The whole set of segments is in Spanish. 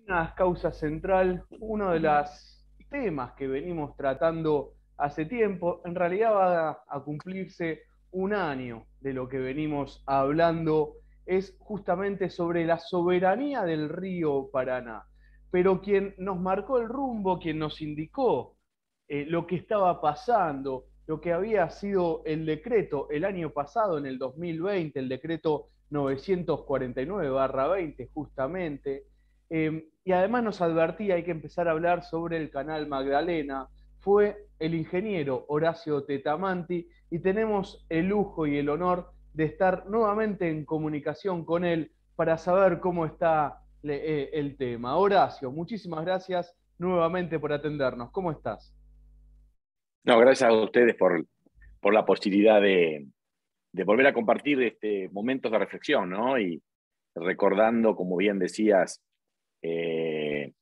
Una causa central, uno de los temas que venimos tratando hace tiempo, en realidad va a cumplirse un año de lo que venimos hablando, es justamente sobre la soberanía del río Paraná. Pero quien nos marcó el rumbo, quien nos indicó lo que estaba pasando, lo que había sido el decreto el año pasado, en el 2020, el decreto 949/20, justamente, y además nos advertía, hay que empezar a hablar sobre el canal Magdalena, fue el ingeniero Horacio Tetamanti, y tenemos el lujo y el honor de estar nuevamente en comunicación con él para saber cómo está el tema. Horacio, muchísimas gracias nuevamente por atendernos. ¿Cómo estás? No, gracias a ustedes por la posibilidad de volver a compartir momentos de reflexión, ¿no? Y recordando, como bien decías, eh,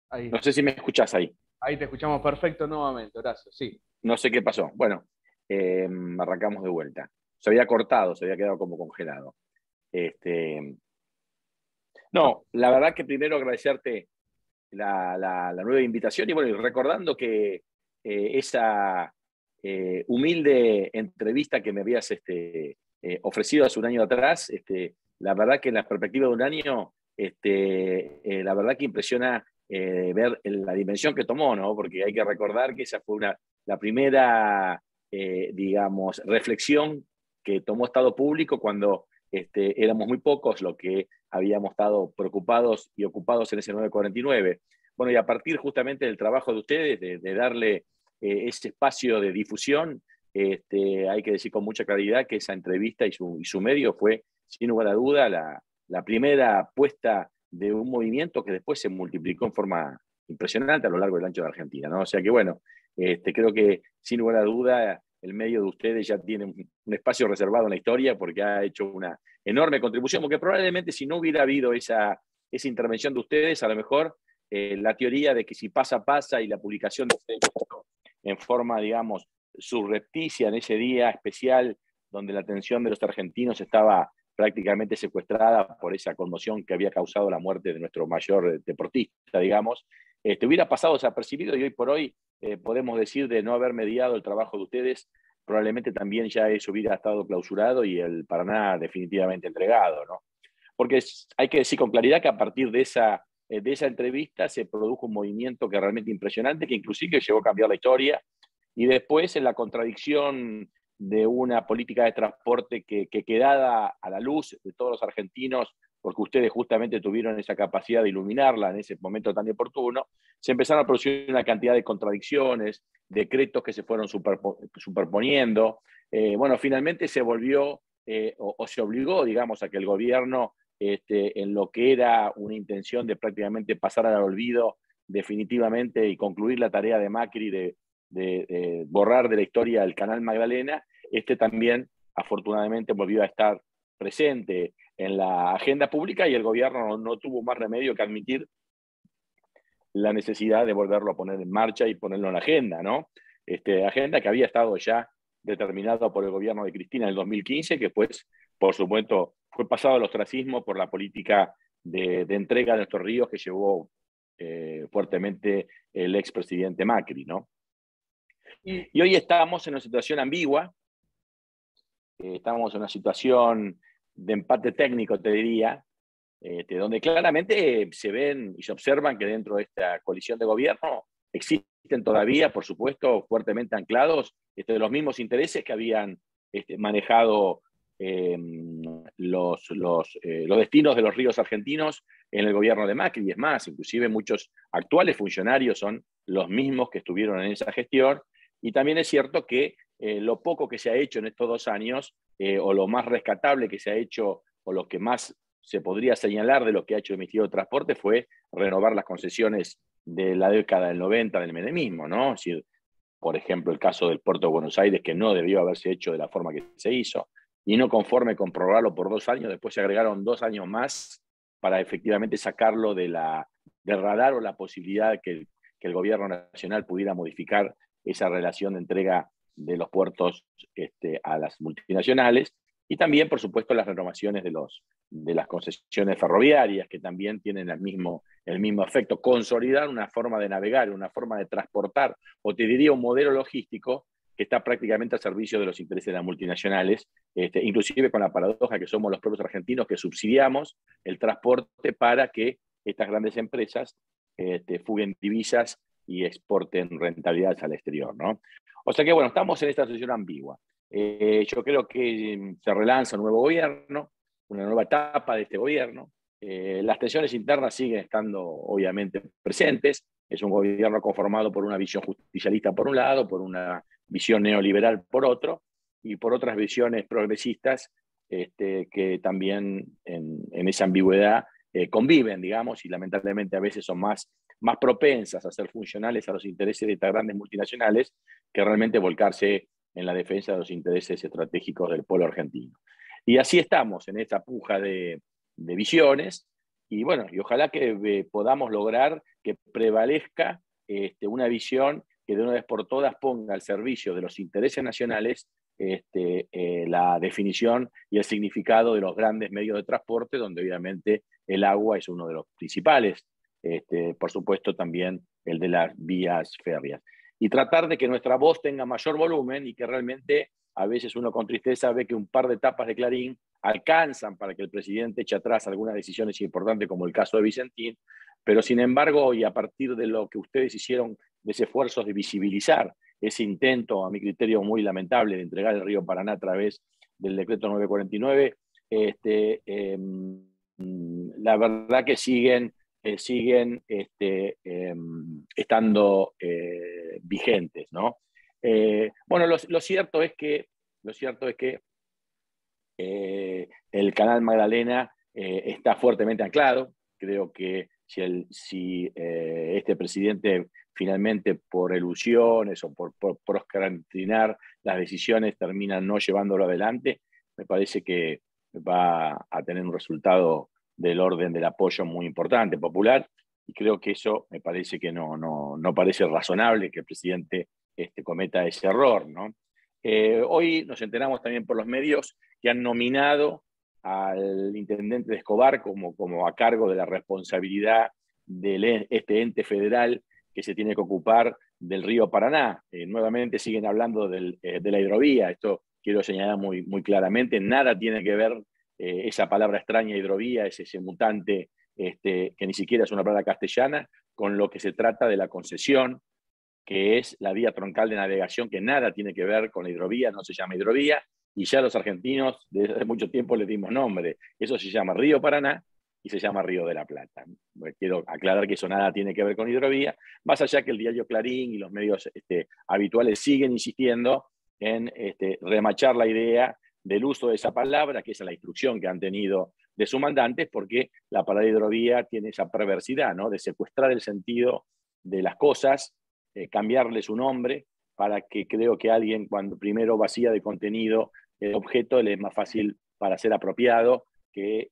Ahí, no sé si me escuchás ahí, ahí te escuchamos perfecto nuevamente, Horacio. Sí. no sé qué pasó. Bueno, arrancamos de vuelta. Se había cortado, se había quedado como congelado. Este, no, la verdad que primero agradecerte la nueva invitación y bueno, y recordando que esa humilde entrevista que me habías ofrecido hace un año atrás, la verdad que en la perspectiva de un año, la verdad que impresiona ver la dimensión que tomó, ¿no? Porque hay que recordar que esa fue la primera, digamos, reflexión que tomó Estado Público cuando éramos muy pocos los que habíamos estado preocupados y ocupados en ese 949. Bueno, y a partir justamente del trabajo de ustedes, de darle ese espacio de difusión, hay que decir con mucha claridad que esa entrevista y su medio fue, sin lugar a duda, la primera apuesta de un movimiento que después se multiplicó en forma impresionante a lo largo del ancho de Argentina, ¿no? O sea que, bueno, creo que, sin lugar a duda, el medio de ustedes ya tiene un espacio reservado en la historia porque ha hecho una enorme contribución, porque probablemente si no hubiera habido esa intervención de ustedes, a lo mejor la teoría de que si pasa, pasa y la publicación de en forma, digamos, surrepticia en ese día especial donde la atención de los argentinos estaba prácticamente secuestrada por esa conmoción que había causado la muerte de nuestro mayor deportista, digamos, hubiera pasado desapercibido y hoy por hoy podemos decir de no haber mediado el trabajo de ustedes, probablemente también ya eso hubiera estado clausurado y el Paraná definitivamente entregado, ¿no? Porque hay que decir con claridad que a partir de esa entrevista se produjo un movimiento que realmente impresionante, que inclusive llegó a cambiar la historia, y después en la contradicción de una política de transporte que quedada a la luz de todos los argentinos, porque ustedes justamente tuvieron esa capacidad de iluminarla en ese momento tan oportuno, se empezaron a producir una cantidad de contradicciones, decretos que se fueron superponiendo. Bueno, finalmente se volvió o se obligó, digamos, a que el gobierno en lo que era una intención de prácticamente pasar al olvido definitivamente y concluir la tarea de Macri de borrar de la historia el canal Magdalena, también afortunadamente volvió a estar presente en la agenda pública y el gobierno no tuvo más remedio que admitir la necesidad de volverlo a poner en marcha y ponerlo en la agenda, ¿no? Agenda que había estado ya determinada por el gobierno de Cristina en el 2015, que pues, por supuesto, fue pasado al ostracismo por la política de entrega de nuestros ríos que llevó fuertemente el expresidente Macri, ¿no? Y Y hoy estamos en una situación ambigua, estamos en una situación de empate técnico, te diría, donde claramente se ven y se observan que dentro de esta coalición de gobierno existen todavía, por supuesto, fuertemente anclados los mismos intereses que habían manejado eh, los destinos de los ríos argentinos en el gobierno de Macri. Y es más, inclusive muchos actuales funcionarios son los mismos que estuvieron en esa gestión. Y también es cierto que lo poco que se ha hecho en estos 2 años, o lo más rescatable que se ha hecho, o lo que más se podría señalar de lo que ha hecho el Ministerio de Transporte fue renovar las concesiones de la década del 90 del menemismo, ¿no? Es decir, por ejemplo, el caso del Puerto de Buenos Aires, que no debió haberse hecho de la forma que se hizo, y no conforme con prorrogarlo por 2 años, después se agregaron 2 años más para efectivamente sacarlo del radar o la posibilidad que el gobierno nacional pudiera modificar esa relación de entrega de los puertos a las multinacionales, y también, por supuesto, las renovaciones de las concesiones ferroviarias, que también tienen el mismo efecto, consolidar una forma de navegar, una forma de transportar, o te diría un modelo logístico que está prácticamente al servicio de los intereses de las multinacionales, inclusive con la paradoja que somos los propios argentinos que subsidiamos el transporte para que estas grandes empresas fuguen divisas y exporten rentabilidades al exterior, ¿no? O sea que, bueno, estamos en esta situación ambigua. Yo creo que se relanza un nuevo gobierno, una nueva etapa de este gobierno. Las tensiones internas siguen estando, obviamente, presentes. Es un gobierno conformado por una visión justicialista por un lado, por una visión neoliberal por otro, y por otras visiones progresistas que también en esa ambigüedad conviven, digamos, y lamentablemente a veces son más propensas a ser funcionales a los intereses de estas grandes multinacionales que realmente volcarse en la defensa de los intereses estratégicos del pueblo argentino. Y así estamos en esta puja de visiones, y bueno, y ojalá que podamos lograr que prevalezca una visión que de una vez por todas ponga al servicio de los intereses nacionales la definición y el significado de los grandes medios de transporte, donde obviamente el agua es uno de los principales, por supuesto también el de las vías férreas. Y tratar de que nuestra voz tenga mayor volumen y que realmente a veces uno con tristeza ve que un par de tapas de Clarín alcanzan para que el presidente eche atrás algunas decisiones importantes como el caso de Vicentín, pero sin embargo, y a partir de lo que ustedes hicieron, de ese esfuerzo de visibilizar ese intento, a mi criterio muy lamentable, de entregar el río Paraná a través del decreto 949, la verdad que siguen estando vigentes, ¿no? Bueno, lo cierto es que el canal Magdalena está fuertemente anclado. Creo que si este presidente finalmente por ilusiones o por procrastinar las decisiones termina no llevándolo adelante, me parece que va a tener un resultado del orden del apoyo muy importante, popular, y creo que eso me parece que no parece razonable que el presidente cometa ese error, ¿no? Hoy nos enteramos también por los medios que han nominado al intendente de Escobar como a cargo de la responsabilidad de este ente federal que se tiene que ocupar del río Paraná. Nuevamente siguen hablando de la hidrovía. Esto quiero señalar muy claramente. Nada tiene que ver esa palabra extraña, hidrovía, es ese mutante que ni siquiera es una palabra castellana, con lo que se trata de la concesión, que es la vía troncal de navegación, que nada tiene que ver con la hidrovía, no se llama hidrovía, y ya los argentinos desde hace mucho tiempo le dimos nombre. Eso se llama Río Paraná y se llama Río de la Plata. Quiero aclarar que eso nada tiene que ver con hidrovía, más allá que el diario Clarín y los medios habituales siguen insistiendo en remachar la idea del uso de esa palabra, que es la instrucción que han tenido de sus mandantes, porque la palabra hidrovía tiene esa perversidad, ¿no?, de secuestrar el sentido de las cosas, cambiarle su nombre para que creo que alguien cuando primero vacía de contenido el objeto le es más fácil para ser apropiado, que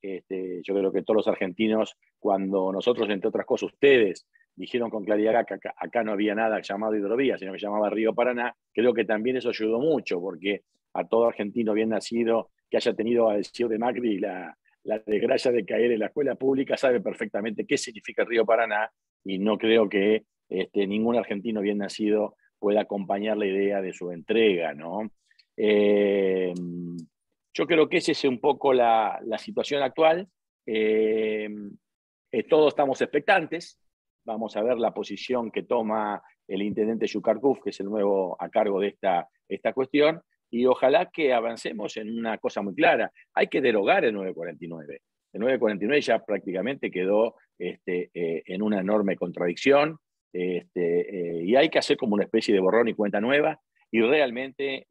yo creo que todos los argentinos, cuando nosotros, entre otras cosas, ustedes dijeron con claridad que acá no había nada llamado hidrovía, sino que se llamaba Río Paraná, creo que también eso ayudó mucho, porque a todo argentino bien nacido que haya tenido a decir de Macri la desgracia de caer en la escuela pública sabe perfectamente qué significa el Río Paraná, y no creo que ningún argentino bien nacido pueda acompañar la idea de su entrega, ¿no? Yo creo que esa es un poco la situación actual. Todos estamos expectantes. Vamos a ver la posición que toma el intendente Yucarcuf, que es el nuevo a cargo de esta cuestión, y ojalá que avancemos en una cosa muy clara. Hay que derogar el 949. El 949 ya prácticamente quedó en una enorme contradicción, y hay que hacer como una especie de borrón y cuenta nueva y realmente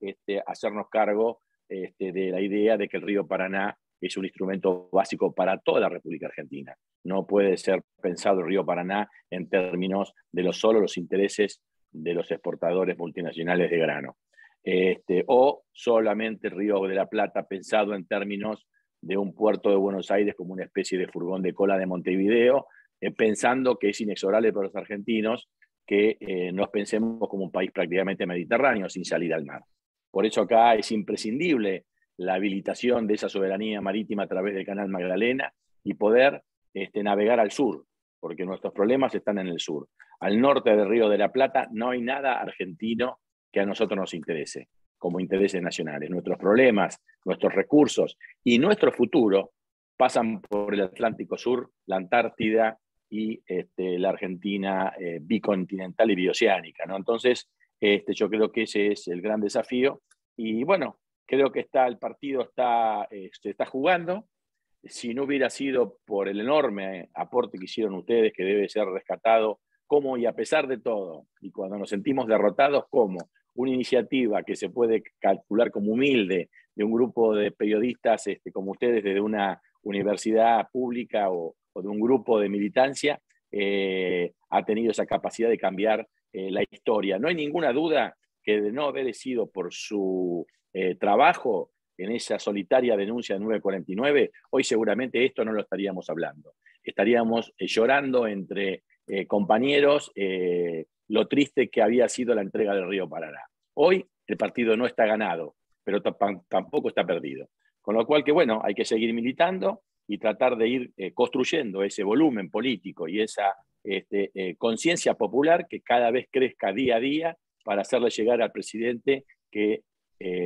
hacernos cargo de la idea de que el río Paraná es un instrumento básico para toda la República Argentina. No puede ser pensado el río Paraná en términos de solo los intereses de los exportadores multinacionales de grano, o solamente el río de la Plata pensado en términos de un puerto de Buenos Aires como una especie de furgón de cola de Montevideo, pensando que es inexorable para los argentinos que nos pensemos como un país prácticamente mediterráneo sin salida al mar. Por eso acá es imprescindible la habilitación de esa soberanía marítima a través del Canal Magdalena y poder navegar al sur, porque nuestros problemas están en el sur. Al norte del Río de la Plata no hay nada argentino que a nosotros nos interese, como intereses nacionales. Nuestros problemas, nuestros recursos y nuestro futuro pasan por el Atlántico Sur, la Antártida y la Argentina bicontinental y bioceánica, ¿no? Entonces, yo creo que ese es el gran desafío. Y bueno, creo que el partido se está jugando. Si no hubiera sido por el enorme aporte que hicieron ustedes, que debe ser rescatado, como y a pesar de todo, y cuando nos sentimos derrotados, como una iniciativa que se puede calcular como humilde de un grupo de periodistas como ustedes desde una universidad pública o de un grupo de militancia, ha tenido esa capacidad de cambiar la historia. No hay ninguna duda que de no haber sido por su trabajo en esa solitaria denuncia de 949, hoy seguramente esto no lo estaríamos hablando. Estaríamos llorando entre compañeros lo triste que había sido la entrega del Río Paraná. Hoy el partido no está ganado, pero tampoco está perdido. Con lo cual, que bueno, hay que seguir militando y tratar de ir construyendo ese volumen político y esa conciencia popular que cada vez crezca día a día para hacerle llegar al presidente que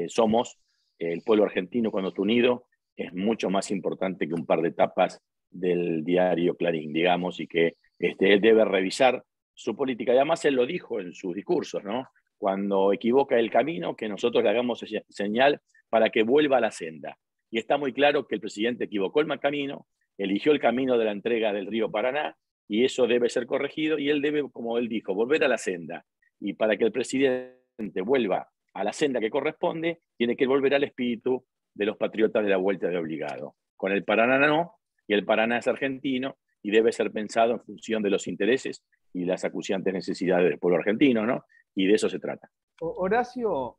somos el pueblo argentino cuando está unido, es mucho más importante que un par de tapas del diario Clarín, digamos, y que él debe revisar su política. Y además él lo dijo en sus discursos, ¿no? Cuando equivoca el camino, que nosotros le hagamos señal para que vuelva a la senda. Y está muy claro que el presidente equivocó el camino, eligió el camino de la entrega del Río Paraná, y eso debe ser corregido, y él debe, como él dijo, volver a la senda. Y para que el presidente vuelva a la senda que corresponde, tiene que volver al espíritu de los patriotas de la vuelta de obligado. Con el Paraná no, y el Paraná es argentino, y debe ser pensado en función de los intereses y las acuciantes necesidades del pueblo argentino, ¿no? Y de eso se trata. Horacio,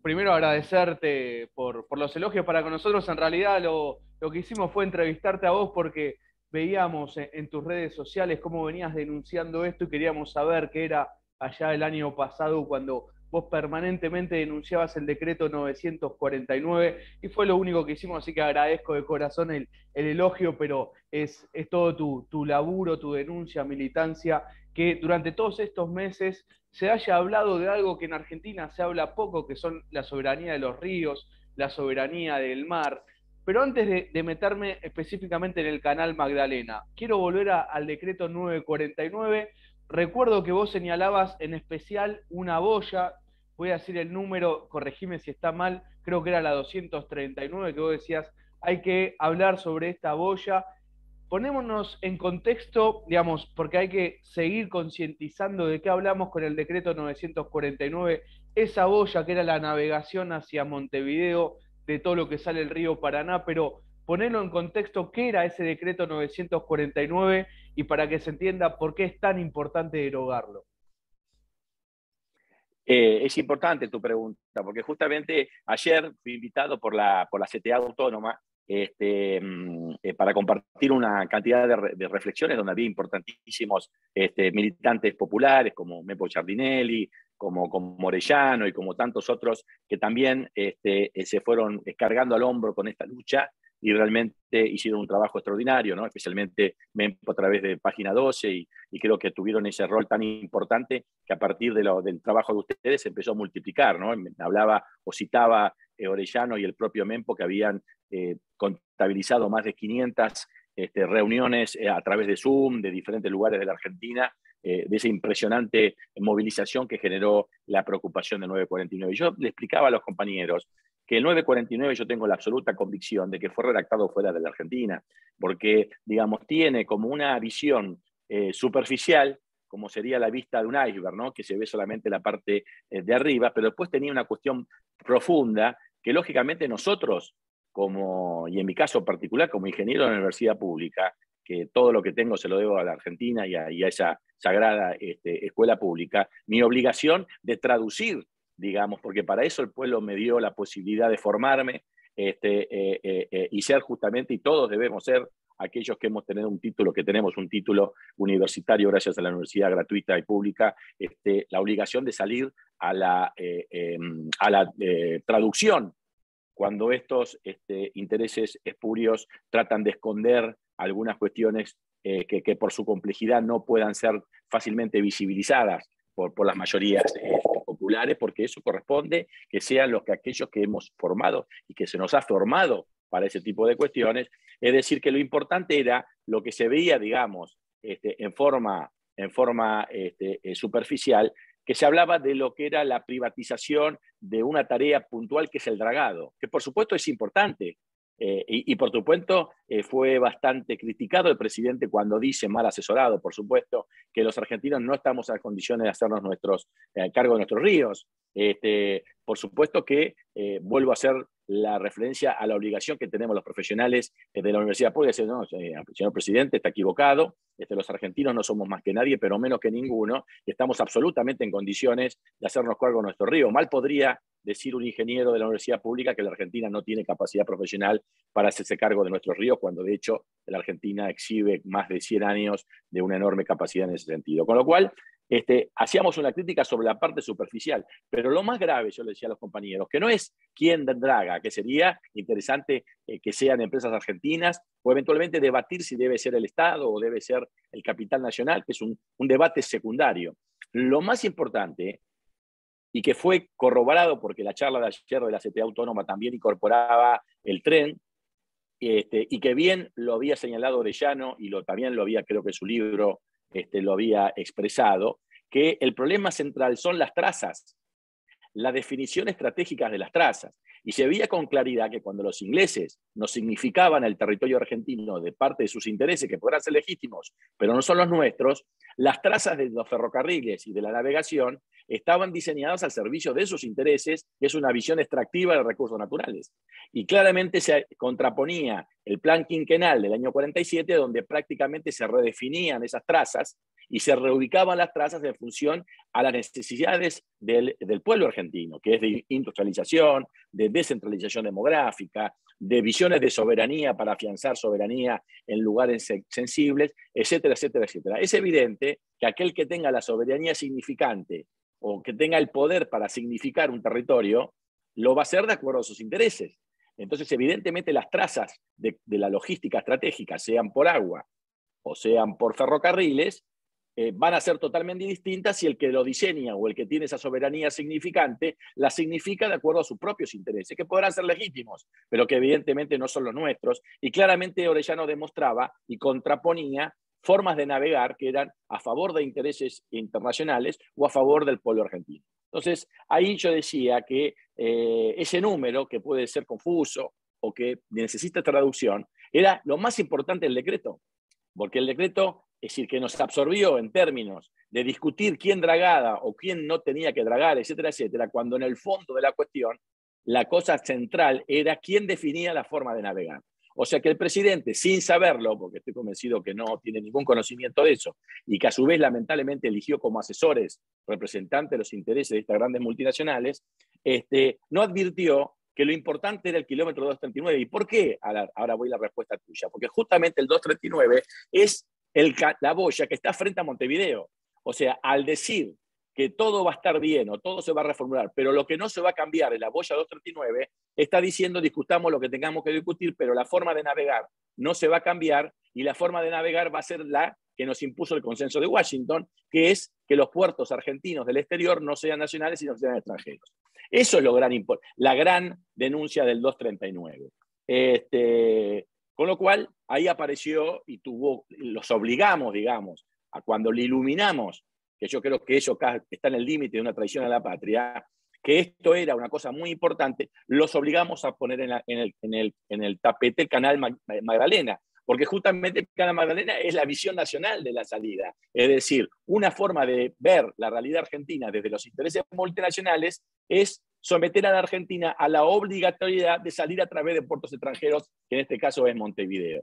primero agradecerte por los elogios. Para con nosotros, en realidad, lo que hicimos fue entrevistarte a vos porque veíamos en tus redes sociales cómo venías denunciando esto y queríamos saber qué era allá el año pasado cuando vos permanentemente denunciabas el decreto 949 y fue lo único que hicimos, así que agradezco de corazón el elogio, pero es todo tu laburo, tu denuncia, militancia, que durante todos estos meses se haya hablado de algo que en Argentina se habla poco, que son la soberanía de los ríos, la soberanía del mar. Pero antes de meterme específicamente en el canal Magdalena, quiero volver al decreto 949. Recuerdo que vos señalabas en especial una boya, voy a decir el número, corregime si está mal, creo que era la 239, que vos decías, hay que hablar sobre esta boya. Ponémonos en contexto, digamos, porque hay que seguir concientizando de qué hablamos con el decreto 949, esa boya que era la navegación hacia Montevideo de todo lo que sale el río Paraná, pero ponerlo en contexto qué era ese decreto 949 y para que se entienda por qué es tan importante derogarlo. Es importante tu pregunta, porque justamente ayer fui invitado por la CTA Autónoma para compartir una cantidad de reflexiones donde había importantísimos militantes populares como Mepo Giardinelli, como Morellano y como tantos otros que también se fueron cargando al hombro con esta lucha y realmente hicieron un trabajo extraordinario, ¿no? Especialmente Mempo a través de Página 12 y creo que tuvieron ese rol tan importante que a partir del trabajo de ustedes se empezó a multiplicar, ¿no? Hablaba o citaba Orellano y el propio Mempo que habían contabilizado más de 500 reuniones a través de Zoom de diferentes lugares de la Argentina, de esa impresionante movilización que generó la preocupación de 949. Yo le explicaba a los compañeros que el 949 yo tengo la absoluta convicción de que fue redactado fuera de la Argentina, porque, digamos, tiene como una visión superficial, como sería la vista de un iceberg, ¿no? Que se ve solamente la parte de arriba, pero después tenía una cuestión profunda que lógicamente nosotros, y en mi caso particular, como ingeniero de la universidad pública, que todo lo que tengo se lo debo a la Argentina y a esa sagrada escuela pública, mi obligación de traducir, digamos, porque para eso el pueblo me dio la posibilidad de formarme y ser justamente, y todos debemos ser aquellos que hemos tenido un título, que tenemos un título universitario gracias a la universidad gratuita y pública, la obligación de salir a la traducción cuando estos intereses espurios tratan de esconder algunas cuestiones que por su complejidad no puedan ser fácilmente visibilizadas por las mayorías populares, porque eso corresponde que sean aquellos que hemos formado y que se nos ha formado para ese tipo de cuestiones. Es decir, que lo importante era lo que se veía, digamos, en forma superficial, que se hablaba de lo que era la privatización de una tarea puntual que es el dragado, que por supuesto es importante. Y por supuesto fue bastante criticado el presidente cuando dice, mal asesorado, por supuesto, que los argentinos no estamos en condiciones de hacernos cargo de nuestros ríos. Por supuesto que vuelvo a hacer la referencia a la obligación que tenemos los profesionales de la universidad pública, decir, no, señor presidente, está equivocado, los argentinos no somos más que nadie, pero menos que ninguno, y estamos absolutamente en condiciones de hacernos cargo de nuestro río. Mal podría decir un ingeniero de la universidad pública que la Argentina no tiene capacidad profesional para hacerse cargo de nuestros ríos, cuando de hecho la Argentina exhibe más de 100 años de una enorme capacidad en ese sentido. Con lo cual, hacíamos una crítica sobre la parte superficial, pero lo más grave, yo le decía a los compañeros, que no es quién draga, que sería interesante que sean empresas argentinas, o eventualmente debatir si debe ser el Estado o debe ser el capital nacional, que es un debate secundario. Lo más importante, y que fue corroborado porque la charla de ayer de la CTA Autónoma también incorporaba el tren, y que bien lo había señalado Orellano, y también lo había, creo que su libro lo había expresado, que el problema central son las trazas, la definición estratégica de las trazas. Y se veía con claridad que cuando los ingleses nos significaban el territorio argentino de parte de sus intereses, que podrán ser legítimos, pero no son los nuestros, las trazas de los ferrocarriles y de la navegación estaban diseñadas al servicio de sus intereses, que es una visión extractiva de recursos naturales. Y claramente se contraponía el plan quinquenal del año 47, donde prácticamente se redefinían esas trazas y se reubicaban las trazas en función a las necesidades del pueblo argentino, que es de industrialización, de descentralización demográfica, de visiones de soberanía para afianzar soberanía en lugares sensibles, etcétera, etcétera, etcétera. Es evidente que aquel que tenga la soberanía significante o que tenga el poder para significar un territorio, lo va a hacer de acuerdo a sus intereses. Entonces, evidentemente, las trazas de la logística estratégica, sean por agua o sean por ferrocarriles, van a ser totalmente distintas si el que lo diseña o el que tiene esa soberanía significante la significa de acuerdo a sus propios intereses, que podrán ser legítimos, pero que evidentemente no son los nuestros. Y claramente Orellano demostraba y contraponía formas de navegar que eran a favor de intereses internacionales o a favor del pueblo argentino. Entonces, ahí yo decía que ese número, que puede ser confuso o que necesita traducción, era lo más importante del decreto, porque el decreto, es decir, que nos absorbió en términos de discutir quién dragaba o quién no tenía que dragar, etcétera, etcétera, cuando en el fondo de la cuestión la cosa central era quién definía la forma de navegar. O sea que el presidente, sin saberlo, porque estoy convencido que no tiene ningún conocimiento de eso, y que a su vez lamentablemente eligió como asesores representantes de los intereses de estas grandes multinacionales, no advirtió que lo importante era el kilómetro 239. ¿Y por qué? Ahora voy a la respuesta tuya. Porque justamente el 239 es la boya que está frente a Montevideo. O sea, al decir que todo va a estar bien o todo se va a reformular, pero lo que no se va a cambiar en la boya 239, está diciendo discutamos lo que tengamos que discutir, pero la forma de navegar no se va a cambiar, y la forma de navegar va a ser la que nos impuso el consenso de Washington, que es que los puertos argentinos del exterior no sean nacionales, sino sean extranjeros. Eso es la gran denuncia del 239. Con lo cual, ahí apareció y los obligamos, digamos, a cuando le iluminamos, que yo creo que eso está en el límite de una traición a la patria, que esto era una cosa muy importante, los obligamos a poner en el tapete el canal Magdalena, porque justamente el canal Magdalena es la visión nacional de la salida. Es decir, una forma de ver la realidad argentina desde los intereses multinacionales es someter a la Argentina a la obligatoriedad de salir a través de puertos extranjeros, que en este caso es Montevideo.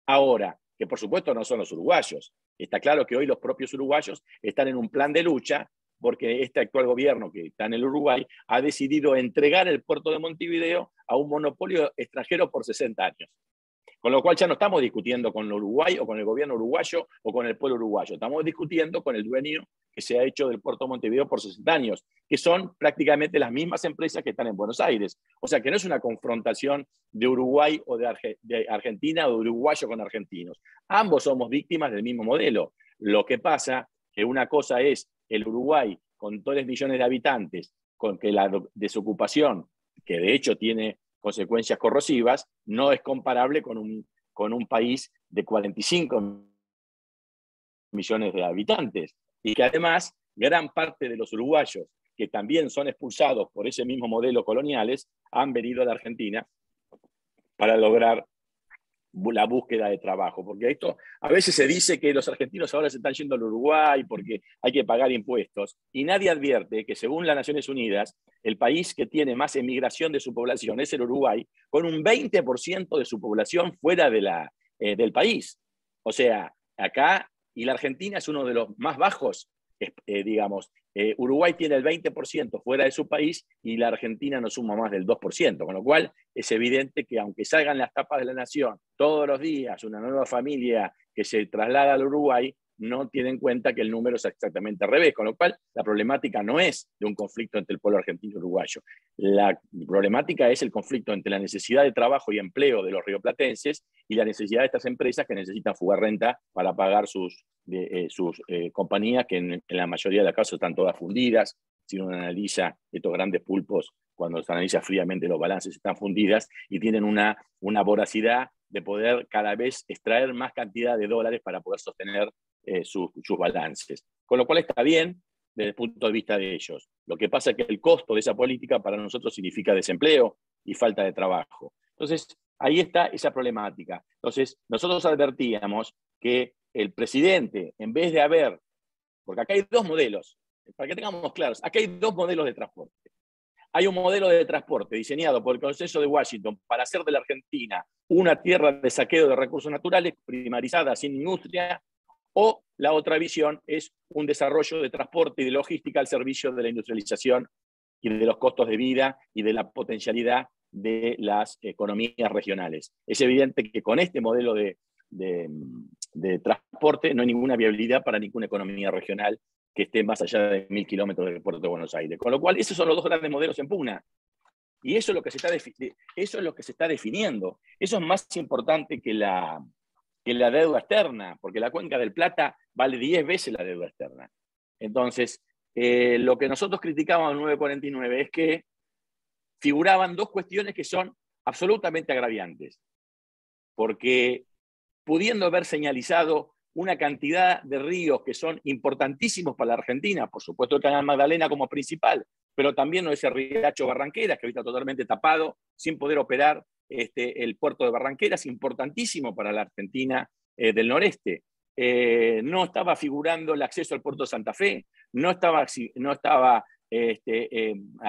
Ahora, que por supuesto no son los uruguayos. Está claro que hoy los propios uruguayos están en un plan de lucha, porque este actual gobierno que está en el Uruguay ha decidido entregar el puerto de Montevideo a un monopolio extranjero por 60 años. Con lo cual ya no estamos discutiendo con Uruguay o con el gobierno uruguayo o con el pueblo uruguayo. Estamos discutiendo con el dueño que se ha hecho del puerto de Montevideo por 60 años, que son prácticamente las mismas empresas que están en Buenos Aires. O sea que no es una confrontación de Uruguay o de Argentina o de uruguayo con argentinos. Ambos somos víctimas del mismo modelo. Lo que pasa que una cosa es el Uruguay con 3 millones de habitantes, con que la desocupación, que de hecho tiene consecuencias corrosivas, no es comparable con un país de 45 millones de habitantes. Y que además gran parte de los uruguayos que también son expulsados por ese mismo modelo coloniales han venido a la Argentina para lograr la búsqueda de trabajo, porque esto a veces se dice que los argentinos ahora se están yendo al Uruguay porque hay que pagar impuestos, y nadie advierte que según las Naciones Unidas, el país que tiene más emigración de su población es el Uruguay, con un 20% de su población fuera del país. O sea, acá, y la Argentina es uno de los más bajos, digamos. Uruguay tiene el 20% fuera de su país y la Argentina no suma más del 2%, con lo cual es evidente que aunque salgan las tapas de La Nación todos los días una nueva familia que se traslada al Uruguay, no tienen en cuenta que el número es exactamente al revés, con lo cual la problemática no es de un conflicto entre el pueblo argentino y uruguayo. La problemática es el conflicto entre la necesidad de trabajo y empleo de los rioplatenses y la necesidad de estas empresas que necesitan fugar renta para pagar sus compañías, que en la mayoría de los casos están todas fundidas. Si uno analiza estos grandes pulpos, cuando se analiza fríamente los balances, están fundidas y tienen una voracidad de poder cada vez extraer más cantidad de dólares para poder sostener sus balances. Con lo cual está bien desde el punto de vista de ellos. Lo que pasa es que el costo de esa política para nosotros significa desempleo y falta de trabajo. Entonces, ahí está esa problemática. Entonces, nosotros advertíamos que el presidente, en vez de haber, porque acá hay 2 modelos, para que tengamos claros, acá hay 2 modelos de transporte. Hay un modelo de transporte diseñado por el Consenso de Washington para hacer de la Argentina una tierra de saqueo de recursos naturales, primarizada, sin industria, o la otra visión es un desarrollo de transporte y de logística al servicio de la industrialización y de los costos de vida y de la potencialidad de las economías regionales. Es evidente que con este modelo de transporte no hay ninguna viabilidad para ninguna economía regional que esté más allá de 1000 kilómetros del puerto de Buenos Aires. Con lo cual, esos son los 2 grandes modelos en pugna. Y eso es lo que se está definiendo. Eso es más importante que la deuda externa, porque la Cuenca del Plata vale 10 veces la deuda externa. Entonces, lo que nosotros criticábamos en 949 es que figuraban 2 cuestiones que son absolutamente agraviantes, porque pudiendo haber señalizado una cantidad de ríos que son importantísimos para la Argentina, por supuesto el Canal Magdalena como principal, pero también ese riacho Barranqueras, que ahorita está totalmente tapado, sin poder operar el puerto de Barranqueras, importantísimo para la Argentina del noreste. No estaba figurando el acceso al puerto de Santa Fe, no estaba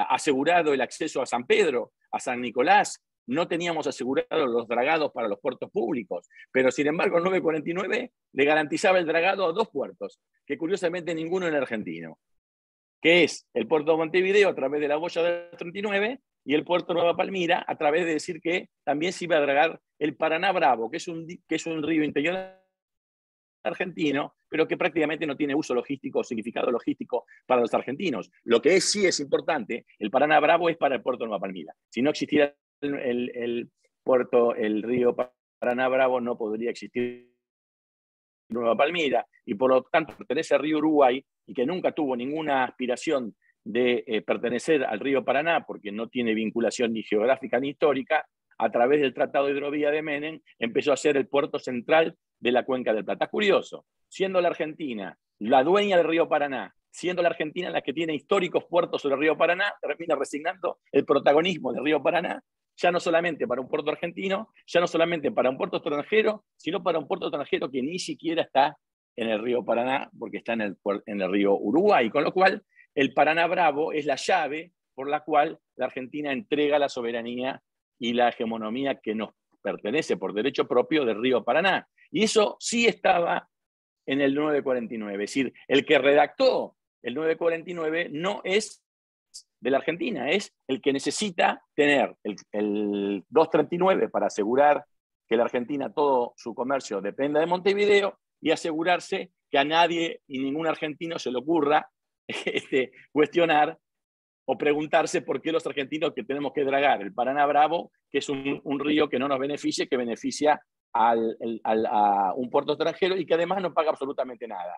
asegurado el acceso a San Pedro, a San Nicolás, no teníamos asegurados los dragados para los puertos públicos, pero sin embargo el 949 le garantizaba el dragado a 2 puertos, que curiosamente ninguno en argentino, que es el puerto de Montevideo a través de la boya del 39 y el puerto de Nueva Palmira a través de decir que también se iba a dragar el Paraná Bravo, que es un río interior argentino, pero que prácticamente no tiene uso logístico o significado logístico para los argentinos. Lo que sí es importante, el Paraná Bravo es para el puerto de Nueva Palmira. Si no existiera el río Paraná Bravo, no podría existir Nueva Palmira, y por lo tanto pertenece al río Uruguay, y que nunca tuvo ninguna aspiración de pertenecer al río Paraná, porque no tiene vinculación ni geográfica ni histórica. A través del Tratado de Hidrovía de Menem, empezó a ser el puerto central de la Cuenca del Plata. Curioso, siendo la Argentina la dueña del río Paraná, siendo la Argentina la que tiene históricos puertos sobre el río Paraná, termina resignando el protagonismo del río Paraná, ya no solamente para un puerto argentino, ya no solamente para un puerto extranjero, sino para un puerto extranjero que ni siquiera está en el río Paraná, porque está en el río Uruguay, con lo cual el Paraná Bravo es la llave por la cual la Argentina entrega la soberanía y la hegemonía que nos pertenece por derecho propio del río Paraná. Y eso sí estaba en el 949, es decir, el que redactó el 949 no es de la Argentina, es el que necesita tener el 239 para asegurar que la Argentina, todo su comercio dependa de Montevideo, y asegurarse que a nadie y ningún argentino se le ocurra cuestionar o preguntarse por qué los argentinos que tenemos que dragar el Paraná Bravo, que es un río que no nos beneficia, que beneficia a un puerto extranjero y que además no paga absolutamente nada.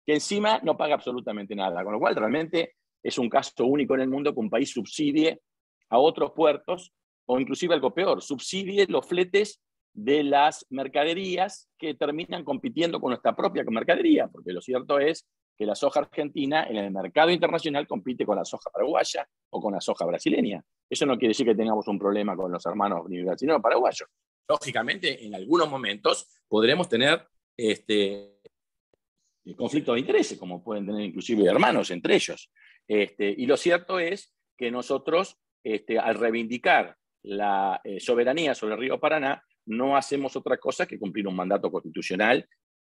Que encima no paga absolutamente nada. Con lo cual realmente es un caso único en el mundo que un país subsidie a otros puertos, o inclusive algo peor, subsidie los fletes de las mercaderías que terminan compitiendo con nuestra propia mercadería, porque lo cierto es que la soja argentina en el mercado internacional compite con la soja paraguaya o con la soja brasileña. Eso no quiere decir que tengamos un problema con los hermanos ni brasileños ni paraguayos. Lógicamente, en algunos momentos podremos tener conflictos de intereses, como pueden tener inclusive hermanos entre ellos. Y lo cierto es que nosotros, al reivindicar la soberanía sobre el río Paraná, no hacemos otra cosa que cumplir un mandato constitucional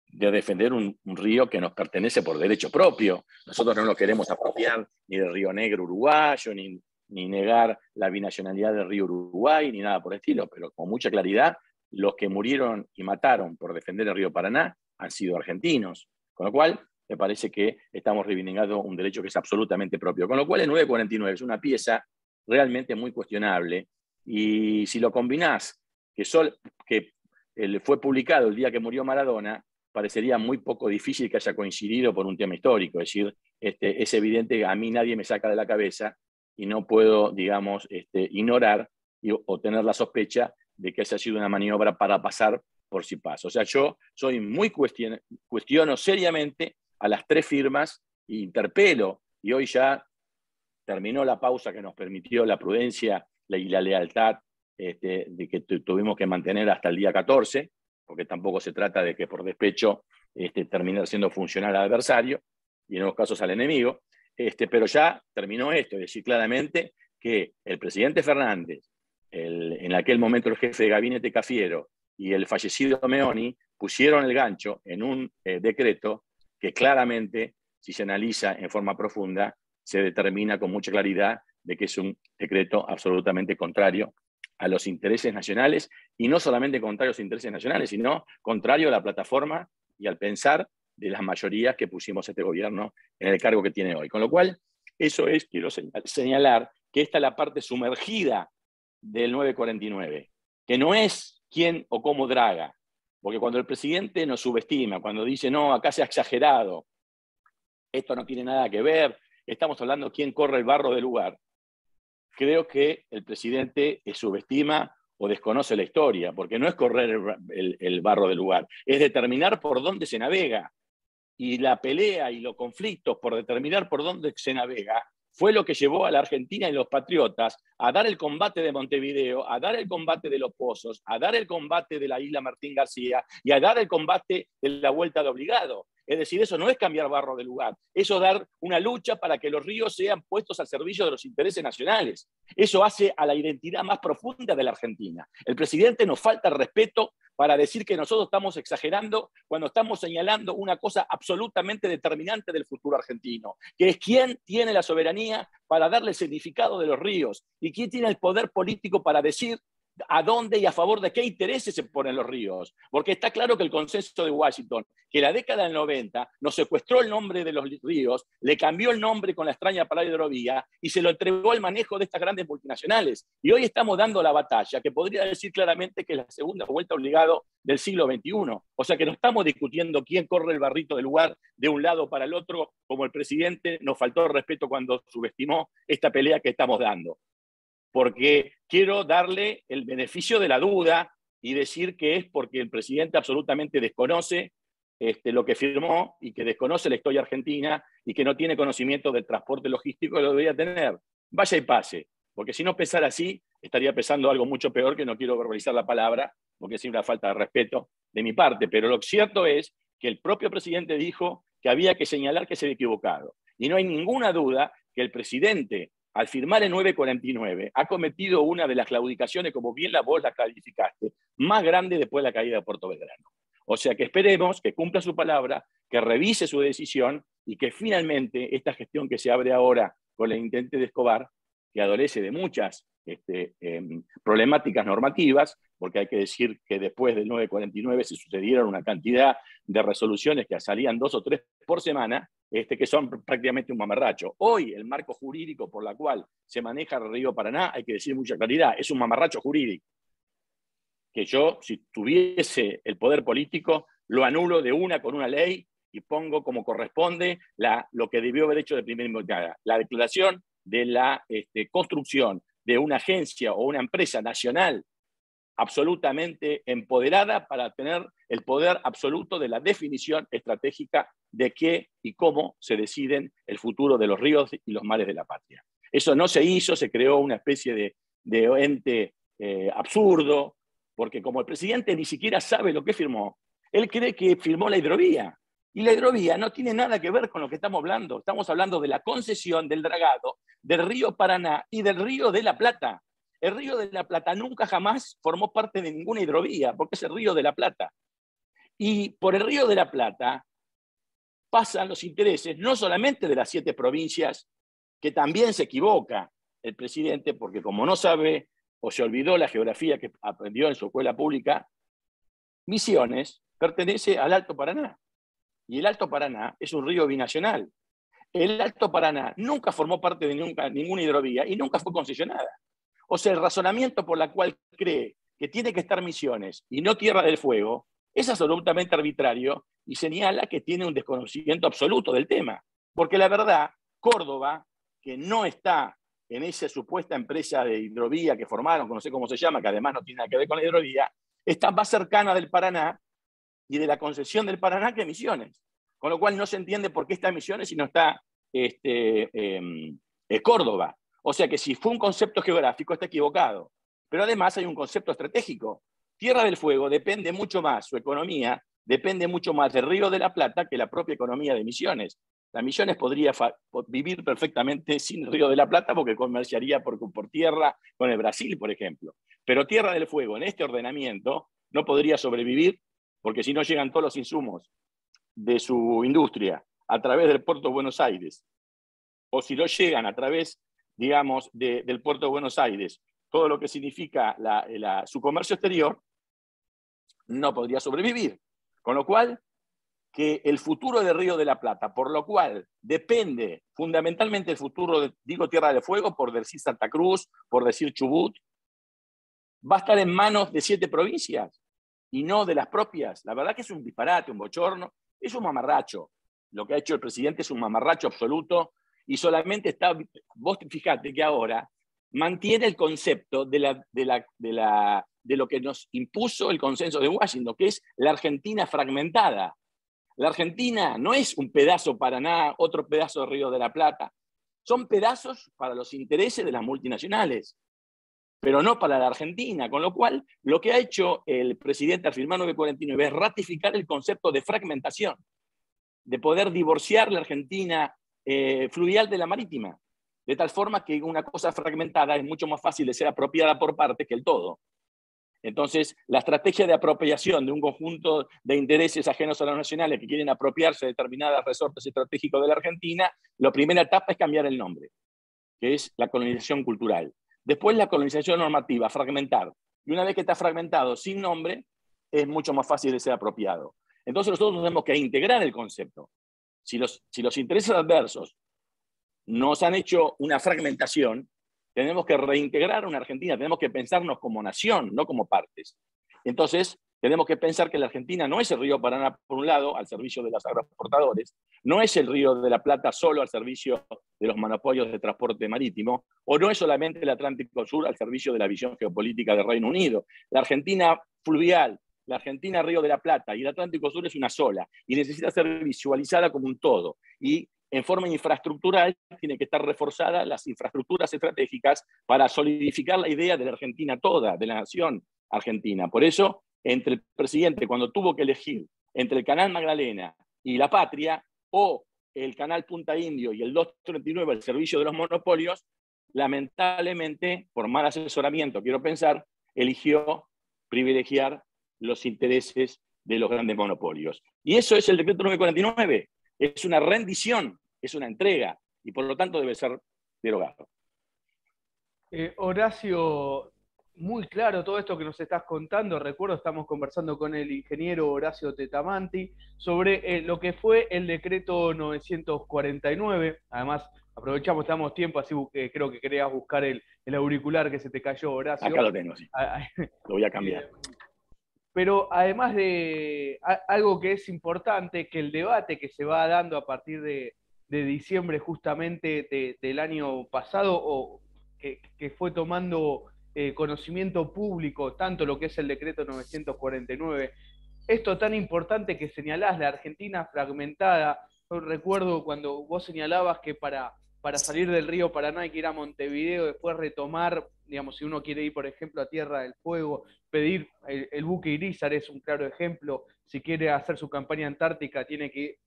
de defender un río que nos pertenece por derecho propio. Nosotros no nos queremos apropiar ni del Río Negro uruguayo, ni negar la binacionalidad del río Uruguay, ni nada por el estilo, pero con mucha claridad, los que murieron y mataron por defender el río Paraná han sido argentinos. Con lo cual, me parece que estamos reivindicando un derecho que es absolutamente propio. Con lo cual, el 949 es una pieza realmente muy cuestionable. Y si lo combinás, que fue publicado el día que murió Maradona, parecería muy poco difícil que haya coincidido por un tema histórico. Es decir, es evidente que a mí nadie me saca de la cabeza y no puedo, digamos, ignorar o tener la sospecha de que haya sido una maniobra para pasar por si pasa. O sea, yo soy muy cuestiono seriamente a las 3 firmas e interpelo, y hoy ya terminó la pausa que nos permitió la prudencia y la lealtad de que tuvimos que mantener hasta el día 14, porque tampoco se trata de que por despecho terminar siendo funcional al adversario y en los casos al enemigo, pero ya terminó esto, es decir, claramente que el presidente Fernández, en aquel momento el jefe de gabinete Cafiero y el fallecido Meoni pusieron el gancho en un decreto que claramente, si se analiza en forma profunda, se determina con mucha claridad de que es un decreto absolutamente contrario a los intereses nacionales, y no solamente contrario a los intereses nacionales, sino contrario a la plataforma y al pensar de las mayorías que pusimos a este gobierno en el cargo que tiene hoy. Con lo cual, eso es, quiero señalar, que esta es la parte sumergida del 949, que no es quién o cómo draga, porque cuando el presidente nos subestima, cuando dice, no, acá se ha exagerado, esto no tiene nada que ver, estamos hablando de quién corre el barro del lugar, creo que el presidente subestima o desconoce la historia, porque no es correr el barro del lugar, es determinar por dónde se navega. Y la pelea y los conflictos por determinar por dónde se navega fue lo que llevó a la Argentina y los patriotas a dar el combate de Montevideo, a dar el combate de Los Pozos, a dar el combate de la isla Martín García y a dar el combate de la Vuelta de Obligado. Es decir, eso no es cambiar barro de lugar, eso es dar una lucha para que los ríos sean puestos al servicio de los intereses nacionales. Eso hace a la identidad más profunda de la Argentina. El presidente nos falta el respeto para decir que nosotros estamos exagerando cuando estamos señalando una cosa absolutamente determinante del futuro argentino, que es quién tiene la soberanía para darle el significado de los ríos y quién tiene el poder político para decir a dónde y a favor de qué intereses se ponen los ríos. Porque está claro que el consenso de Washington, que la década del 90 nos secuestró el nombre de los ríos, le cambió el nombre con la extraña palabra hidrovía y se lo entregó al manejo de estas grandes multinacionales. Y hoy estamos dando la batalla, que podría decir claramente que es la segunda vuelta obligado del siglo XXI. O sea que no estamos discutiendo quién corre el barrito del lugar de un lado para el otro, como el presidente nos faltó el respeto cuando subestimó esta pelea que estamos dando. Porque quiero darle el beneficio de la duda y decir que es porque el presidente absolutamente desconoce lo que firmó y que desconoce la historia argentina y que no tiene conocimiento del transporte logístico que lo debería tener. Vaya y pase, porque si no pesara así, estaría pesando algo mucho peor, que no quiero verbalizar la palabra, porque es una falta de respeto de mi parte. Pero lo cierto es que el propio presidente dijo que había que señalar que se había equivocado. Y no hay ninguna duda que el presidente, al firmar el 949, ha cometido una de las claudicaciones, como bien vos la clarificaste, más grande después de la caída de Puerto Belgrano. O sea que esperemos que cumpla su palabra, que revise su decisión y que finalmente esta gestión que se abre ahora con el intendente de Escobar, que adolece de muchas problemáticas normativas, porque hay que decir que después del 949 se sucedieron una cantidad de resoluciones que salían 2 o 3 por semana, que son prácticamente un mamarracho. Hoy el marco jurídico por la cual se maneja el río Paraná, hay que decir mucha claridad, es un mamarracho jurídico. Que yo, si tuviese el poder político, lo anulo de una con una ley y pongo como corresponde lo que debió haber hecho de primera invocada. La declaración de la construcción de una agencia o una empresa nacional absolutamente empoderada para tener el poder absoluto de la definición estratégica de qué y cómo se deciden el futuro de los ríos y los mares de la patria. Eso no se hizo, se creó una especie de ente absurdo, porque como el presidente ni siquiera sabe lo que firmó, él cree que firmó la hidrovía. Y la hidrovía no tiene nada que ver con lo que estamos hablando. Estamos hablando de la concesión del dragado del río Paraná y del río de la Plata. El río de la Plata nunca jamás formó parte de ninguna hidrovía, porque es el río de la Plata. Y por el río de la Plata pasan los intereses no solamente de las 7 provincias, que también se equivoca el presidente, porque como no sabe o se olvidó la geografía que aprendió en su escuela pública, Misiones pertenece al Alto Paraná. Y el Alto Paraná es un río binacional. El Alto Paraná nunca formó parte de ninguna hidrovía y nunca fue concesionada. O sea, el razonamiento por el cual cree que tiene que estar Misiones y no Tierra del Fuego es absolutamente arbitrario y señala que tiene un desconocimiento absoluto del tema. Porque la verdad, Córdoba, que no está en esa supuesta empresa de hidrovía que formaron, que no sé cómo se llama, que además no tiene nada que ver con la hidrovía, está más cercana del Paraná y de la concesión del Paraná que Misiones. Con lo cual no se entiende por qué está Misiones y no está Córdoba. O sea que si fue un concepto geográfico está equivocado. Pero además hay un concepto estratégico. Tierra del Fuego depende mucho más, su economía depende mucho más del Río de la Plata que la propia economía de Misiones. La Misiones podría vivir perfectamente sin el Río de la Plata porque comerciaría por tierra con el Brasil, por ejemplo. Pero Tierra del Fuego en este ordenamiento no podría sobrevivir porque si no llegan todos los insumos de su industria a través del puerto de Buenos Aires, o si no llegan a través, digamos, del puerto de Buenos Aires, todo lo que significa su comercio exterior, no podría sobrevivir. Con lo cual, que el futuro del Río de la Plata, por lo cual depende fundamentalmente el futuro, digo Tierra del Fuego, por decir Santa Cruz, por decir Chubut, va a estar en manos de 7 provincias y no de las propias. La verdad que es un disparate, un bochorno, es un mamarracho. Lo que ha hecho el presidente es un mamarracho absoluto y solamente está, vos fijate que ahora mantiene el concepto de lo que nos impuso el consenso de Washington, que es la Argentina fragmentada. La Argentina no es un pedazo Paraná, otro pedazo de Río de la Plata. Son pedazos para los intereses de las multinacionales, pero no para la Argentina. Con lo cual, lo que ha hecho el presidente al firmar 949 es ratificar el concepto de fragmentación, de poder divorciar la Argentina fluvial de la marítima, de tal forma que una cosa fragmentada es mucho más fácil de ser apropiada por partes que el todo. Entonces, la estrategia de apropiación de un conjunto de intereses ajenos a los nacionales que quieren apropiarse de determinados resortes estratégicos de la Argentina, la primera etapa es cambiar el nombre, que es la colonización cultural. Después la colonización normativa, fragmentar. Y una vez que está fragmentado sin nombre, es mucho más fácil de ser apropiado. Entonces nosotros tenemos que integrar el concepto. Si los intereses adversos nos han hecho una fragmentación, tenemos que reintegrar una Argentina, tenemos que pensarnos como nación, no como partes. Entonces, tenemos que pensar que la Argentina no es el río Paraná por un lado, al servicio de los agroexportadores, no es el río de la Plata solo al servicio de los monopolios de transporte marítimo, o no es solamente el Atlántico Sur al servicio de la visión geopolítica del Reino Unido. La Argentina fluvial, la Argentina Río de la Plata y el Atlántico Sur es una sola y necesita ser visualizada como un todo. Y en forma infraestructural tiene que estar reforzadas las infraestructuras estratégicas para solidificar la idea de la Argentina toda, de la nación argentina. Por eso, entre el presidente, cuando tuvo que elegir entre el Canal Magdalena y La Patria, o el Canal Punta Indio y el 239, el servicio de los monopolios, lamentablemente, por mal asesoramiento, quiero pensar, eligió privilegiar los intereses de los grandes monopolios. Y eso es el decreto 949. Es una rendición, es una entrega, y por lo tanto debe ser derogado. Horacio, muy claro todo esto que nos estás contando. Recuerdo, estamos conversando con el ingeniero Horacio Tetamanti sobre lo que fue el decreto 949. Además, aprovechamos, estamos tiempo, así que creo que querías buscar el auricular que se te cayó, Horacio. Acá lo tengo, sí. Lo voy a cambiar. Pero además de algo que es importante, que el debate que se va dando a partir de diciembre justamente del año pasado, o que fue tomando conocimiento público, tanto lo que es el decreto 949, esto tan importante que señalás, la Argentina fragmentada. Yo recuerdo cuando vos señalabas que para salir del río Paraná hay que ir a Montevideo, después retomar, digamos, si uno quiere ir, por ejemplo, a Tierra del Fuego, pedir el buque Irizar es un claro ejemplo. Si quiere hacer su campaña antártica, tiene que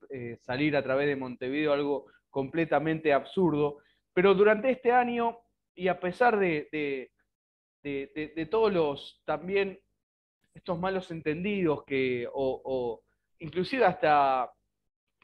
salir a través de Montevideo, algo completamente absurdo. Pero durante este año, y a pesar de todos los también estos malos entendidos o inclusive hasta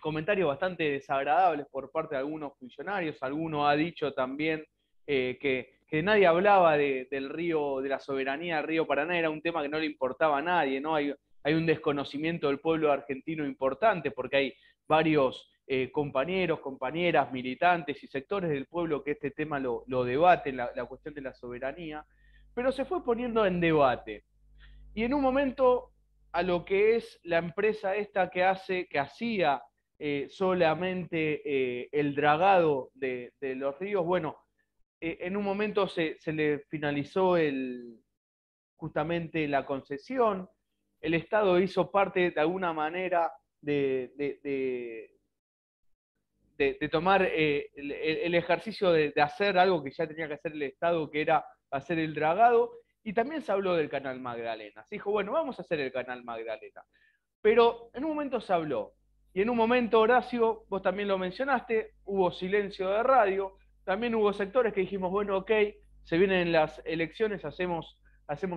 comentarios bastante desagradables por parte de algunos funcionarios. Alguno ha dicho también que nadie hablaba del río, de la soberanía del río Paraná, era un tema que no le importaba a nadie, ¿no? Hay un desconocimiento del pueblo argentino importante porque hay varios compañeros, compañeras, militantes y sectores del pueblo que este tema lo debaten, la cuestión de la soberanía, pero se fue poniendo en debate. Y en un momento a lo que es la empresa esta que hacía solamente el dragado de los ríos, bueno, en un momento se le finalizó justamente la concesión, el Estado hizo parte de alguna manera de tomar el ejercicio de hacer algo que ya tenía que hacer el Estado, que era hacer el dragado, y también se habló del Canal Magdalena. Se dijo, bueno, vamos a hacer el Canal Magdalena. Pero en un momento se habló, y en un momento, Horacio, vos también lo mencionaste, hubo silencio de radio, también hubo sectores que dijimos, bueno, ok, se vienen las elecciones, hacemos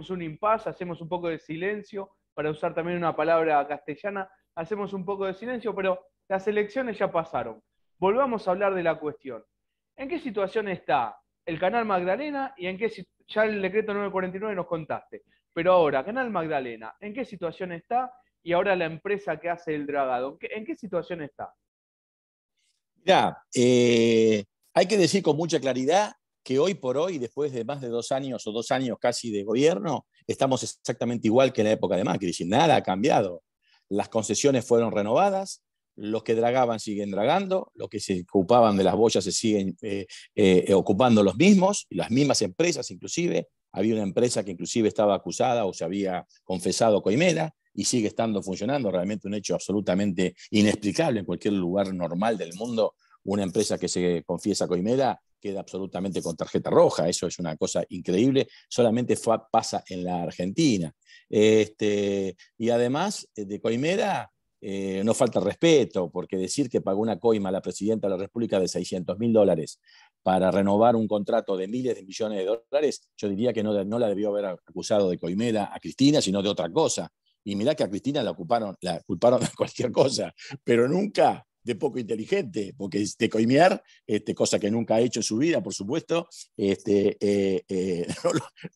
un impasse, hacemos un poco de silencio, para usar también una palabra castellana, hacemos un poco de silencio, pero las elecciones ya pasaron. Volvamos a hablar de la cuestión. ¿En qué situación está el Canal Magdalena y en qué ya el decreto 949 nos contaste? Pero ahora, Canal Magdalena, ¿en qué situación está? Y ahora la empresa que hace el dragado, ¿en qué situación está? Mirá, hay que decir con mucha claridad que hoy por hoy, después de más de 2 años o 2 años casi de gobierno, estamos exactamente igual que en la época de Macri, es decir, nada ha cambiado. Las concesiones fueron renovadas, los que dragaban siguen dragando, los que se ocupaban de las boyas se siguen ocupando los mismos, y las mismas empresas inclusive. Había una empresa que inclusive estaba acusada o se había confesado coimera y sigue estando funcionando, realmente un hecho absolutamente inexplicable en cualquier lugar normal del mundo. Una empresa que se confiesa coimera queda absolutamente con tarjeta roja, eso es una cosa increíble, solamente pasa en la Argentina. Y además de coimera, no falta respeto, porque decir que pagó una coima a la presidenta de la República de $600.000 para renovar un contrato de miles de millones de dólares, yo diría que no la debió haber acusado de coimera a Cristina, sino de otra cosa. Y mirá que a Cristina la culparon de cualquier cosa, pero nunca de poco inteligente, porque de coimear, cosa que nunca ha hecho en su vida, por supuesto,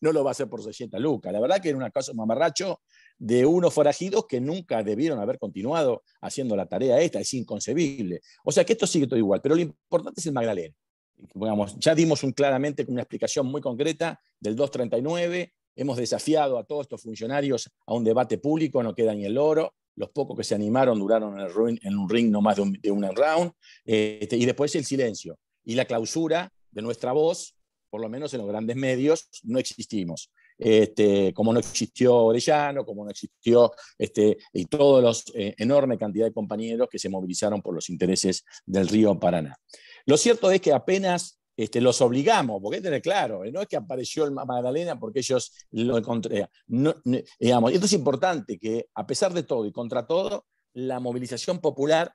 no lo va a hacer por 600 lucas. La verdad que era una cosa mamarracho de unos forajidos que nunca debieron haber continuado haciendo la tarea esta, es inconcebible. O sea que esto sigue todo igual, pero lo importante es el Magdalena. Digamos, ya dimos claramente una explicación muy concreta del 239, hemos desafiado a todos estos funcionarios a un debate público, no queda ni el oro. Los pocos que se animaron duraron en un ring no más de un round. Y después el silencio. Y la clausura de nuestra voz, por lo menos en los grandes medios, no existimos. Como no existió Orellano, como no existió y toda la enorme cantidad de compañeros que se movilizaron por los intereses del río Paraná. Lo cierto es que apenas los obligamos, porque hay que tener claro, no es que apareció el Magdalena porque ellos lo encontraron. Digamos, esto es importante, que a pesar de todo y contra todo, la movilización popular,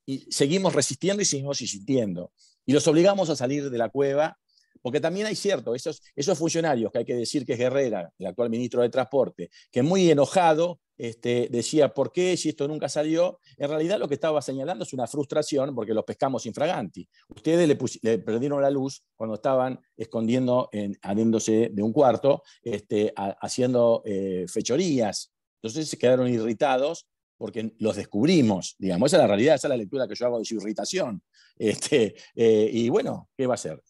y seguimos resistiendo y seguimos insistiendo. Y los obligamos a salir de la cueva Porque también hay cierto, esos funcionarios, que hay que decir que es Herrera, el actual ministro de Transporte, que muy enojado decía, ¿por qué si esto nunca salió? En realidad lo que estaba señalando es una frustración porque los pescamos infraganti. Ustedes le perdieron la luz cuando estaban escondiendo, adentrándose de un cuarto, haciendo fechorías. Entonces se quedaron irritados porque los descubrimos, digamos. Esa es la realidad, esa es la lectura que yo hago de su irritación. Y bueno, ¿qué va a ser?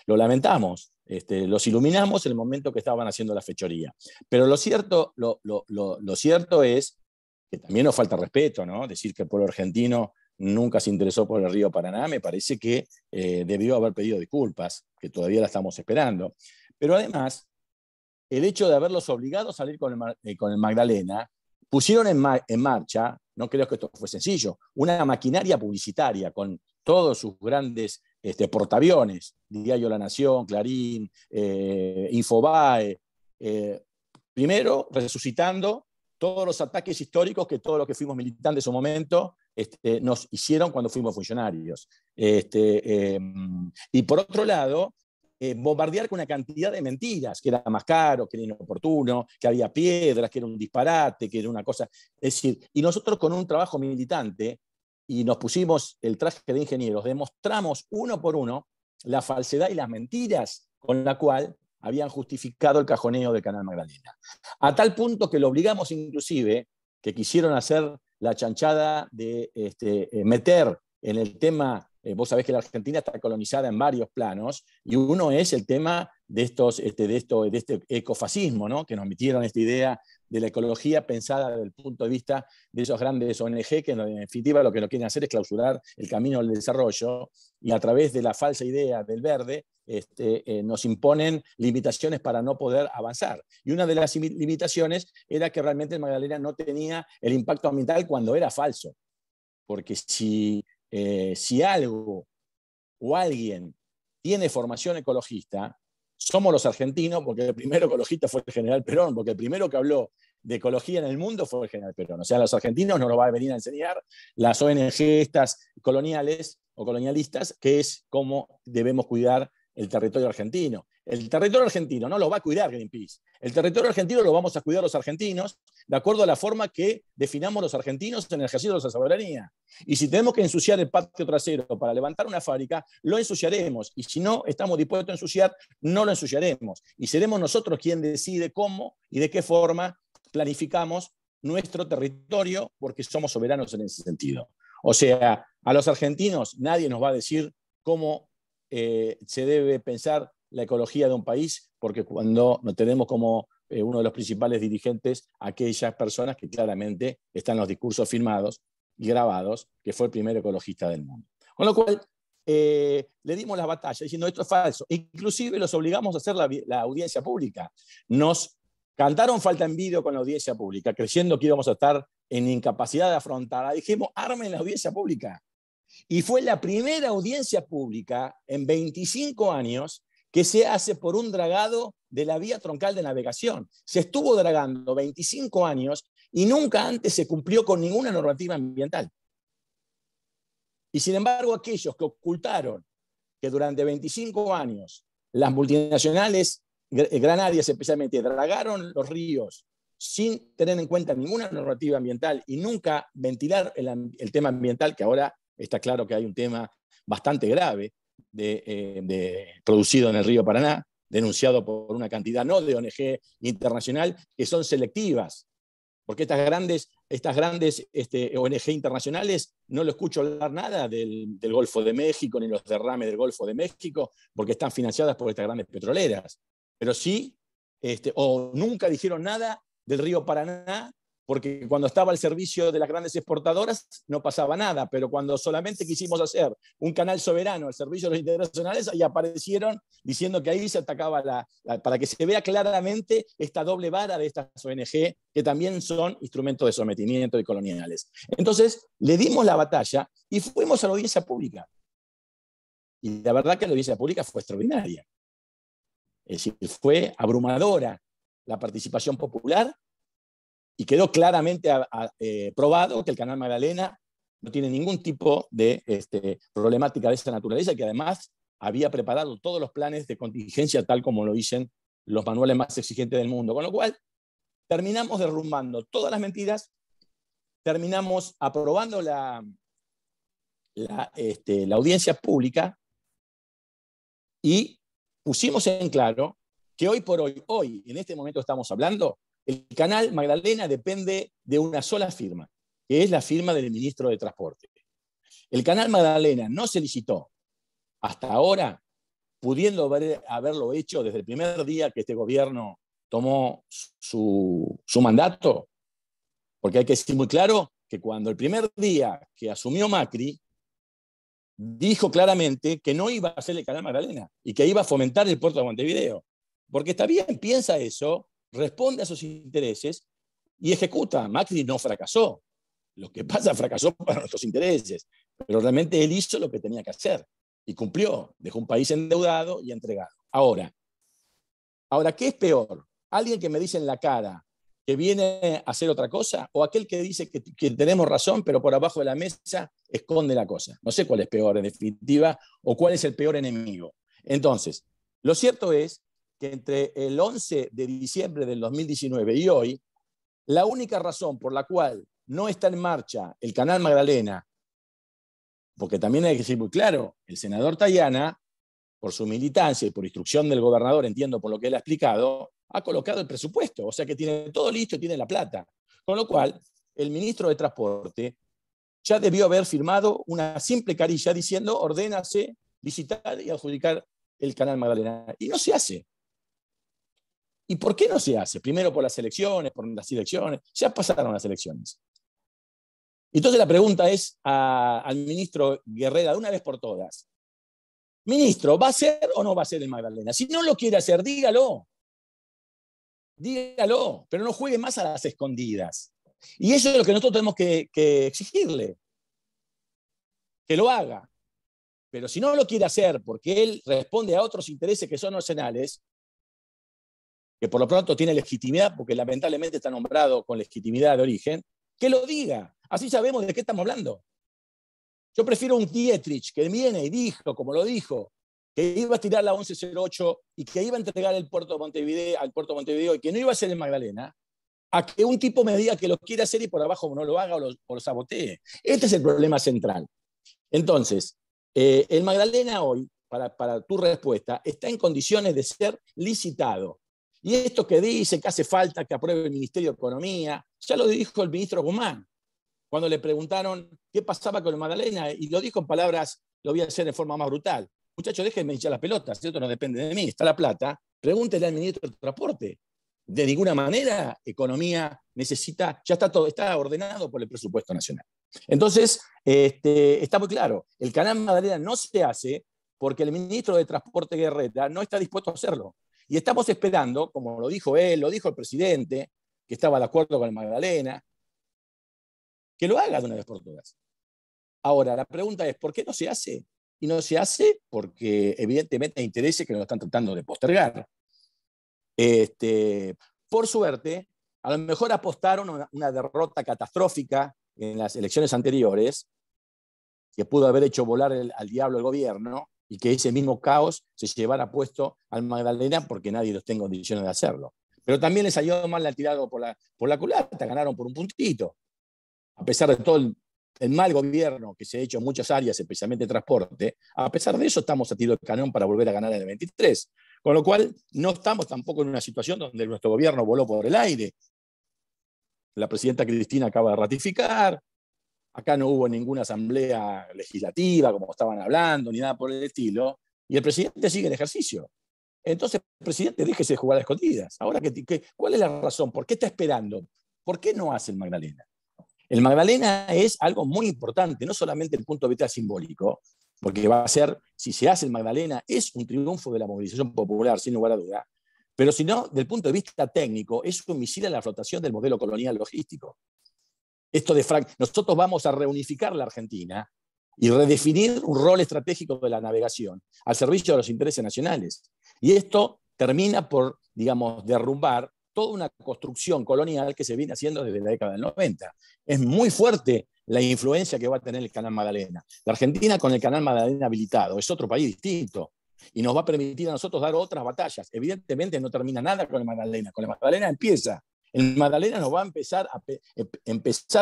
Lo lamentamos, los iluminamos en el momento que estaban haciendo la fechoría. Pero lo cierto es que también nos falta respeto, ¿no? Decir que el pueblo argentino nunca se interesó por el río Paraná, me parece que debió haber pedido disculpas, que todavía la estamos esperando. Pero además, el hecho de haberlos obligado a salir con el Magdalena, pusieron en marcha, no creo que esto fue sencillo, una maquinaria publicitaria con todos sus grandes portaaviones, Diario La Nación, Clarín, Infobae, primero resucitando todos los ataques históricos que todos los que fuimos militantes en su momento nos hicieron cuando fuimos funcionarios. Y por otro lado, bombardear con una cantidad de mentiras, que era más caro, que era inoportuno, que había piedras, que era un disparate, que era una cosa. Es decir, y nosotros con un trabajo militante, y nos pusimos el traje de ingenieros, demostramos uno por uno la falsedad y las mentiras con la cual habían justificado el cajoneo del Canal Magdalena. A tal punto que lo obligamos inclusive, que quisieron hacer la chanchada de meter en el tema, vos sabés que la Argentina está colonizada en varios planos, y uno es el tema de este ecofascismo, ¿no? Que nos metieron esta idea de la ecología pensada desde el punto de vista de esos grandes ONG que en definitiva lo que no quieren hacer es clausurar el camino del desarrollo, y a través de la falsa idea del verde nos imponen limitaciones para no poder avanzar. Y una de las limitaciones era que realmente el Magdalena no tenía el impacto ambiental, cuando era falso. Porque si algo o alguien tiene formación ecologista, somos los argentinos, porque el primero ecologista fue el general Perón, porque el primero que habló de ecología en el mundo fue el general Perón. O sea, los argentinos nos lo va a venir a enseñar las ONG estas coloniales o colonialistas, que es cómo debemos cuidar el territorio argentino. El territorio argentino no lo va a cuidar Greenpeace. El territorio argentino lo vamos a cuidar los argentinos de acuerdo a la forma que definamos los argentinos en el ejercicio de nuestra soberanía. Y si tenemos que ensuciar el patio trasero para levantar una fábrica, lo ensuciaremos. Y si no estamos dispuestos a ensuciar, no lo ensuciaremos. Y seremos nosotros quien decide cómo y de qué forma planificamos nuestro territorio, porque somos soberanos en ese sentido. O sea, a los argentinos nadie nos va a decir cómo se debe pensar la ecología de un país, porque cuando no tenemos como uno de los principales dirigentes aquellas personas que claramente están en los discursos firmados y grabados, que fue el primer ecologista del mundo. Con lo cual, le dimos la batalla diciendo esto es falso. Inclusive los obligamos a hacer la audiencia pública. Nos cantaron falta en vídeo con la audiencia pública, creyendo que íbamos a estar en incapacidad de afrontarla. Dijimos, armen la audiencia pública. Y fue la primera audiencia pública en 25 años que se hace por un dragado de la vía troncal de navegación. Se estuvo dragando 25 años y nunca antes se cumplió con ninguna normativa ambiental. Y sin embargo, aquellos que ocultaron que durante 25 años las multinacionales granarias especialmente dragaron los ríos sin tener en cuenta ninguna normativa ambiental y nunca ventilar el tema ambiental, que ahora está claro que hay un tema bastante grave producido en el río Paraná, denunciado por una cantidad no de ONG internacional, que son selectivas, porque estas grandes ONG internacionales no lo escucho hablar nada del Golfo de México ni los derrames del Golfo de México, porque están financiadas por estas grandes petroleras, pero sí, o nunca dijeron nada del río Paraná, porque cuando estaba al servicio de las grandes exportadoras no pasaba nada, pero cuando solamente quisimos hacer un canal soberano al servicio de los internacionales, ahí aparecieron diciendo que ahí se atacaba para que se vea claramente esta doble vara de estas ONG, que también son instrumentos de sometimiento y coloniales. Entonces, le dimos la batalla y fuimos a la audiencia pública. Y la verdad que la audiencia pública fue extraordinaria. Es decir, fue abrumadora la participación popular, y quedó claramente probado que el Canal Magdalena no tiene ningún tipo de problemática de esta naturaleza, y que además había preparado todos los planes de contingencia tal como lo dicen los manuales más exigentes del mundo. Con lo cual, terminamos derrumbando todas las mentiras, terminamos aprobando la audiencia pública y pusimos en claro que hoy por hoy, en este momento estamos hablando, el canal Magdalena depende de una sola firma, que es la firma del ministro de Transporte. El canal Magdalena no se licitó hasta ahora, pudiendo haberlo hecho desde el primer día que este gobierno tomó su mandato, porque hay que decir muy claro que cuando el primer día que asumió Macri, dijo claramente que no iba a hacer el canal Magdalena y que iba a fomentar el puerto de Montevideo. Porque está bien, piensa eso, responde a sus intereses y ejecuta. Macri no fracasó. Lo que pasa fracasó para nuestros intereses, pero realmente él hizo lo que tenía que hacer y cumplió. Dejó un país endeudado y entregado. Ahora, ¿qué es peor? ¿Alguien que me dice en la cara que viene a hacer otra cosa, o aquel que dice que tenemos razón, pero por abajo de la mesa esconde la cosa? No sé cuál es peor en definitiva, o cuál es el peor enemigo. Entonces, lo cierto es que entre el 11 de diciembre del 2019 y hoy, la única razón por la cual no está en marcha el canal Magdalena, porque también hay que decir muy claro, el senador Tayana, por su militancia y por instrucción del gobernador, entiendo por lo que él ha explicado, ha colocado el presupuesto, o sea que tiene todo listo y tiene la plata. Con lo cual, el ministro de Transporte ya debió haber firmado una simple carilla diciendo ordénase licitar y adjudicar el canal Magdalena. Y no se hace. ¿Y por qué no se hace? Primero por las elecciones, ya pasaron las elecciones. Entonces la pregunta es al ministro Guerrera, de una vez por todas. Ministro, ¿va a ser o no va a ser el Magdalena? Si no lo quiere hacer, dígalo. Dígalo, pero no juegue más a las escondidas. Y eso es lo que nosotros tenemos que exigirle. Que lo haga. Pero si no lo quiere hacer porque él responde a otros intereses que son nacionales, que por lo pronto tiene legitimidad, porque lamentablemente está nombrado con legitimidad de origen, que lo diga. Así sabemos de qué estamos hablando. Yo prefiero un Dietrich que viene y dijo, como lo dijo, que iba a tirar la 1108 y que iba a entregar el puerto de Montevideo, al puerto de Montevideo y que no iba a ser el Magdalena, a que un tipo me diga que lo quiere hacer y por abajo no lo haga o lo sabotee. Este es el problema central. Entonces, el Magdalena hoy, para tu respuesta, está en condiciones de ser licitado. Y esto que dice que hace falta que apruebe el Ministerio de Economía, ya lo dijo el ministro Guzmán, cuando le preguntaron qué pasaba con el Magdalena, y lo dijo en palabras, lo voy a hacer de forma más brutal. Muchachos, déjenme hinchar las pelotas, esto no depende de mí, está la plata, pregúntele al ministro de Transporte. De ninguna manera, economía necesita, ya está todo, está ordenado por el presupuesto nacional. Entonces, está muy claro, el canal Magdalena no se hace porque el ministro de Transporte Guerrera no está dispuesto a hacerlo. Y estamos esperando, como lo dijo él, lo dijo el presidente, que estaba de acuerdo con el Magdalena, que lo haga de una vez por todas. Ahora, la pregunta es, ¿por qué no se hace? Y no se hace porque evidentemente hay intereses que lo están tratando de postergar. Por suerte, a lo mejor apostaron a una derrota catastrófica en las elecciones anteriores, que pudo haber hecho volar al diablo el gobierno, y que ese mismo caos se llevara puesto al Magdalena porque nadie los tenga condiciones de hacerlo. Pero también les salió mal el tirado por la culata, ganaron por un puntito. A pesar de todo el mal gobierno que se ha hecho en muchas áreas, especialmente transporte, a pesar de eso estamos a tiro de cañón para volver a ganar en el 23. Con lo cual, no estamos tampoco en una situación donde nuestro gobierno voló por el aire. La presidenta Cristina acaba de ratificar, acá no hubo ninguna asamblea legislativa, como estaban hablando, ni nada por el estilo, y el presidente sigue en ejercicio. Entonces, presidente, déjese de jugar a escondidas. Ahora, ¿cuál es la razón? ¿Por qué está esperando? ¿Por qué no hace el Magdalena? El Magdalena es algo muy importante, no solamente desde el punto de vista simbólico, porque va a ser, si se hace el Magdalena, es un triunfo de la movilización popular, sin lugar a duda, pero si no, desde el punto de vista técnico, es un misil a la flotación del modelo colonial logístico. Nosotros vamos a reunificar la Argentina y redefinir un rol estratégico de la navegación al servicio de los intereses nacionales. Y esto termina por, digamos, derrumbar toda una construcción colonial que se viene haciendo desde la década del 90. Es muy fuerte la influencia que va a tener el Canal Magdalena. La Argentina con el Canal Magdalena habilitado es otro país distinto y nos va a permitir a nosotros dar otras batallas. Evidentemente no termina nada con el Magdalena, con el Magdalena empieza. El Magdalena nos va a empezar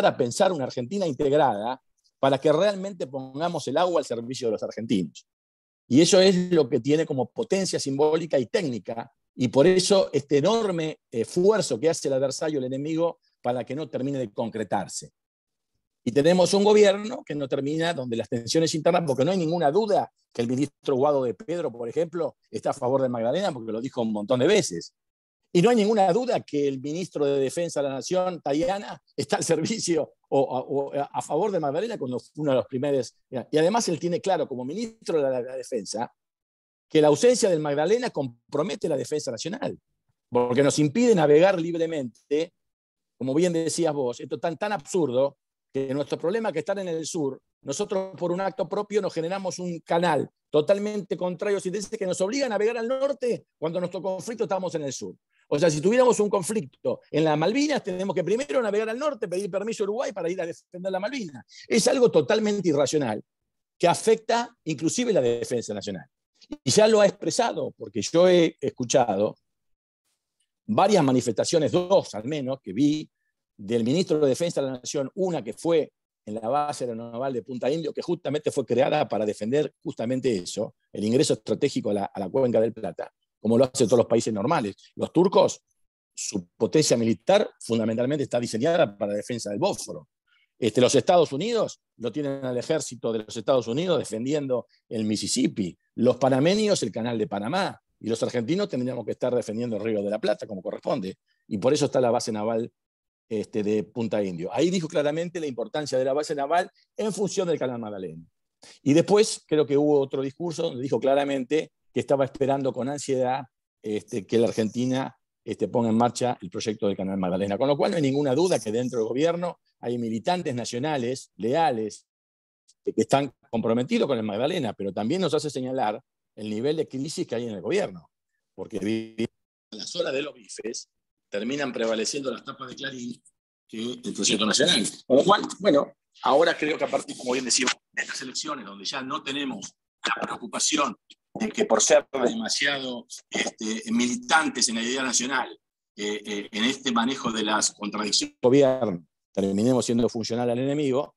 a pensar una Argentina integrada para que realmente pongamos el agua al servicio de los argentinos. Y eso es lo que tiene como potencia simbólica y técnica, y por eso este enorme esfuerzo que hace el adversario, el enemigo, para que no termine de concretarse. Y tenemos un gobierno que no termina, donde las tensiones internas, porque no hay ninguna duda que el ministro Guado de Pedro, por ejemplo, está a favor de Magdalena, porque lo dijo un montón de veces. Y no hay ninguna duda que el ministro de Defensa de la Nación, Tajani, está al servicio o a favor de Magdalena cuando fue uno de los primeros. Y además él tiene claro, como ministro de la Defensa, que la ausencia del Magdalena compromete la defensa nacional, porque nos impide navegar libremente, como bien decías vos, esto es tan absurdo, que nuestro problema es que estar en el sur, nosotros por un acto propio nos generamos un canal totalmente contrario a los intereses que nos obliga a navegar al norte cuando nuestro conflicto estamos en el sur. O sea, si tuviéramos un conflicto en las Malvinas, tenemos que primero navegar al norte, pedir permiso a Uruguay para ir a defender la Malvinas. Es algo totalmente irracional que afecta inclusive la defensa nacional. Y ya lo ha expresado, porque yo he escuchado varias manifestaciones, dos al menos, que vi del ministro de Defensa de la Nación, una que fue en la base aeronaval de Punta Indio, que justamente fue creada para defender justamente eso, el ingreso estratégico a la cuenca del Plata, como lo hacen todos los países normales. Los turcos, su potencia militar fundamentalmente está diseñada para la defensa del Bósforo. Los Estados Unidos lo tienen al ejército de los Estados Unidos defendiendo el Mississippi, los panameños el canal de Panamá, y los argentinos tendríamos que estar defendiendo el Río de la Plata como corresponde. Y por eso está la base naval de Punta Indio. Ahí dijo claramente la importancia de la base naval en función del Canal Magdalena. Y después creo que hubo otro discurso donde dijo claramente que estaba esperando con ansiedad que la Argentina ponga en marcha el proyecto del Canal Magdalena. Con lo cual no hay ninguna duda que dentro del gobierno hay militantes nacionales leales que están comprometidos con el Magdalena, pero también nos hace señalar el nivel de crisis que hay en el gobierno, porque a las horas de los bifes terminan prevaleciendo las tapas de Clarín que el proyecto nacional. Con lo cual, bueno, ahora creo que a partir, como bien decimos, de estas elecciones, donde ya no tenemos la preocupación de que por ser demasiado militantes en la idea nacional, en este manejo de las contradicciones del gobierno, terminemos siendo funcional al enemigo,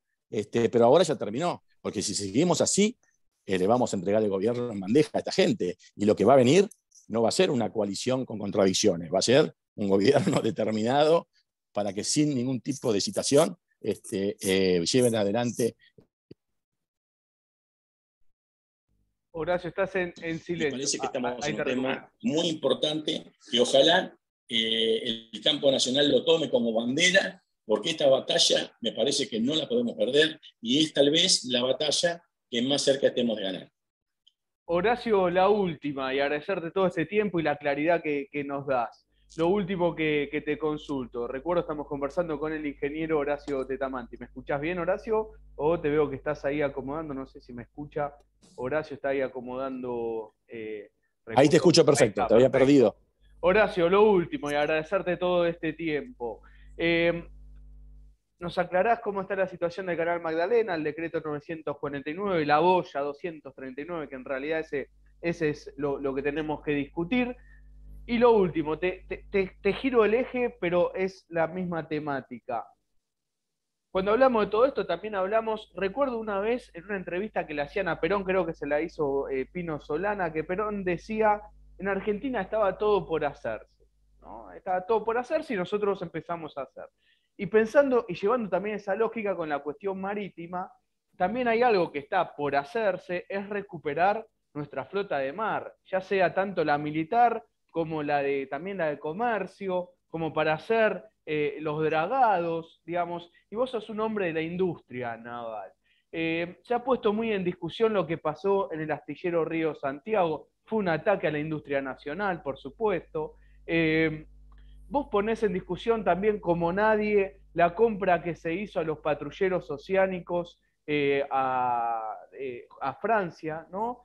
pero ahora ya terminó, porque si seguimos así, le vamos a entregar el gobierno en bandeja a esta gente, y lo que va a venir no va a ser una coalición con contradicciones, va a ser un gobierno determinado para que sin ningún tipo de citación lleven adelante. Horacio, estás en silencio. Me parece que estamos en un tema muy importante que ojalá el campo nacional lo tome como bandera, porque esta batalla me parece que no la podemos perder y es tal vez la batalla que más cerca estemos de ganar. Horacio, la última, y agradecerte todo ese tiempo y la claridad que nos das. Lo último que te consulto. Recuerdo, estamos conversando con el ingeniero Horacio Tetamanti. ¿Me escuchás bien, Horacio? O te veo que estás ahí acomodando, no sé si me escucha. Horacio está ahí acomodando. Ahí te escucho perfecto, te había perdido. Horacio, lo último, y agradecerte todo este tiempo. ¿Nos aclarás cómo está la situación del Canal Magdalena, el decreto 949, la boya 239, que en realidad ese es lo que tenemos que discutir? Y lo último, te giro el eje, pero es la misma temática. Cuando hablamos de todo esto, también hablamos, recuerdo una vez en una entrevista que le hacían a Perón, creo que se la hizo Pino Solana, que Perón decía, en Argentina estaba todo por hacerse, ¿no? Estaba todo por hacerse y nosotros empezamos a hacer. Y pensando y llevando también esa lógica con la cuestión marítima, también hay algo que está por hacerse, es recuperar nuestra flota de mar, ya sea tanto la militar como también la de comercio, como para hacer los dragados, digamos, y vos sos un hombre de la industria naval. Se ha puesto muy en discusión lo que pasó en el astillero Río Santiago, fue un ataque a la industria nacional, por supuesto. Vos ponés en discusión también como nadie la compra que se hizo a los patrulleros oceánicos a Francia, ¿no?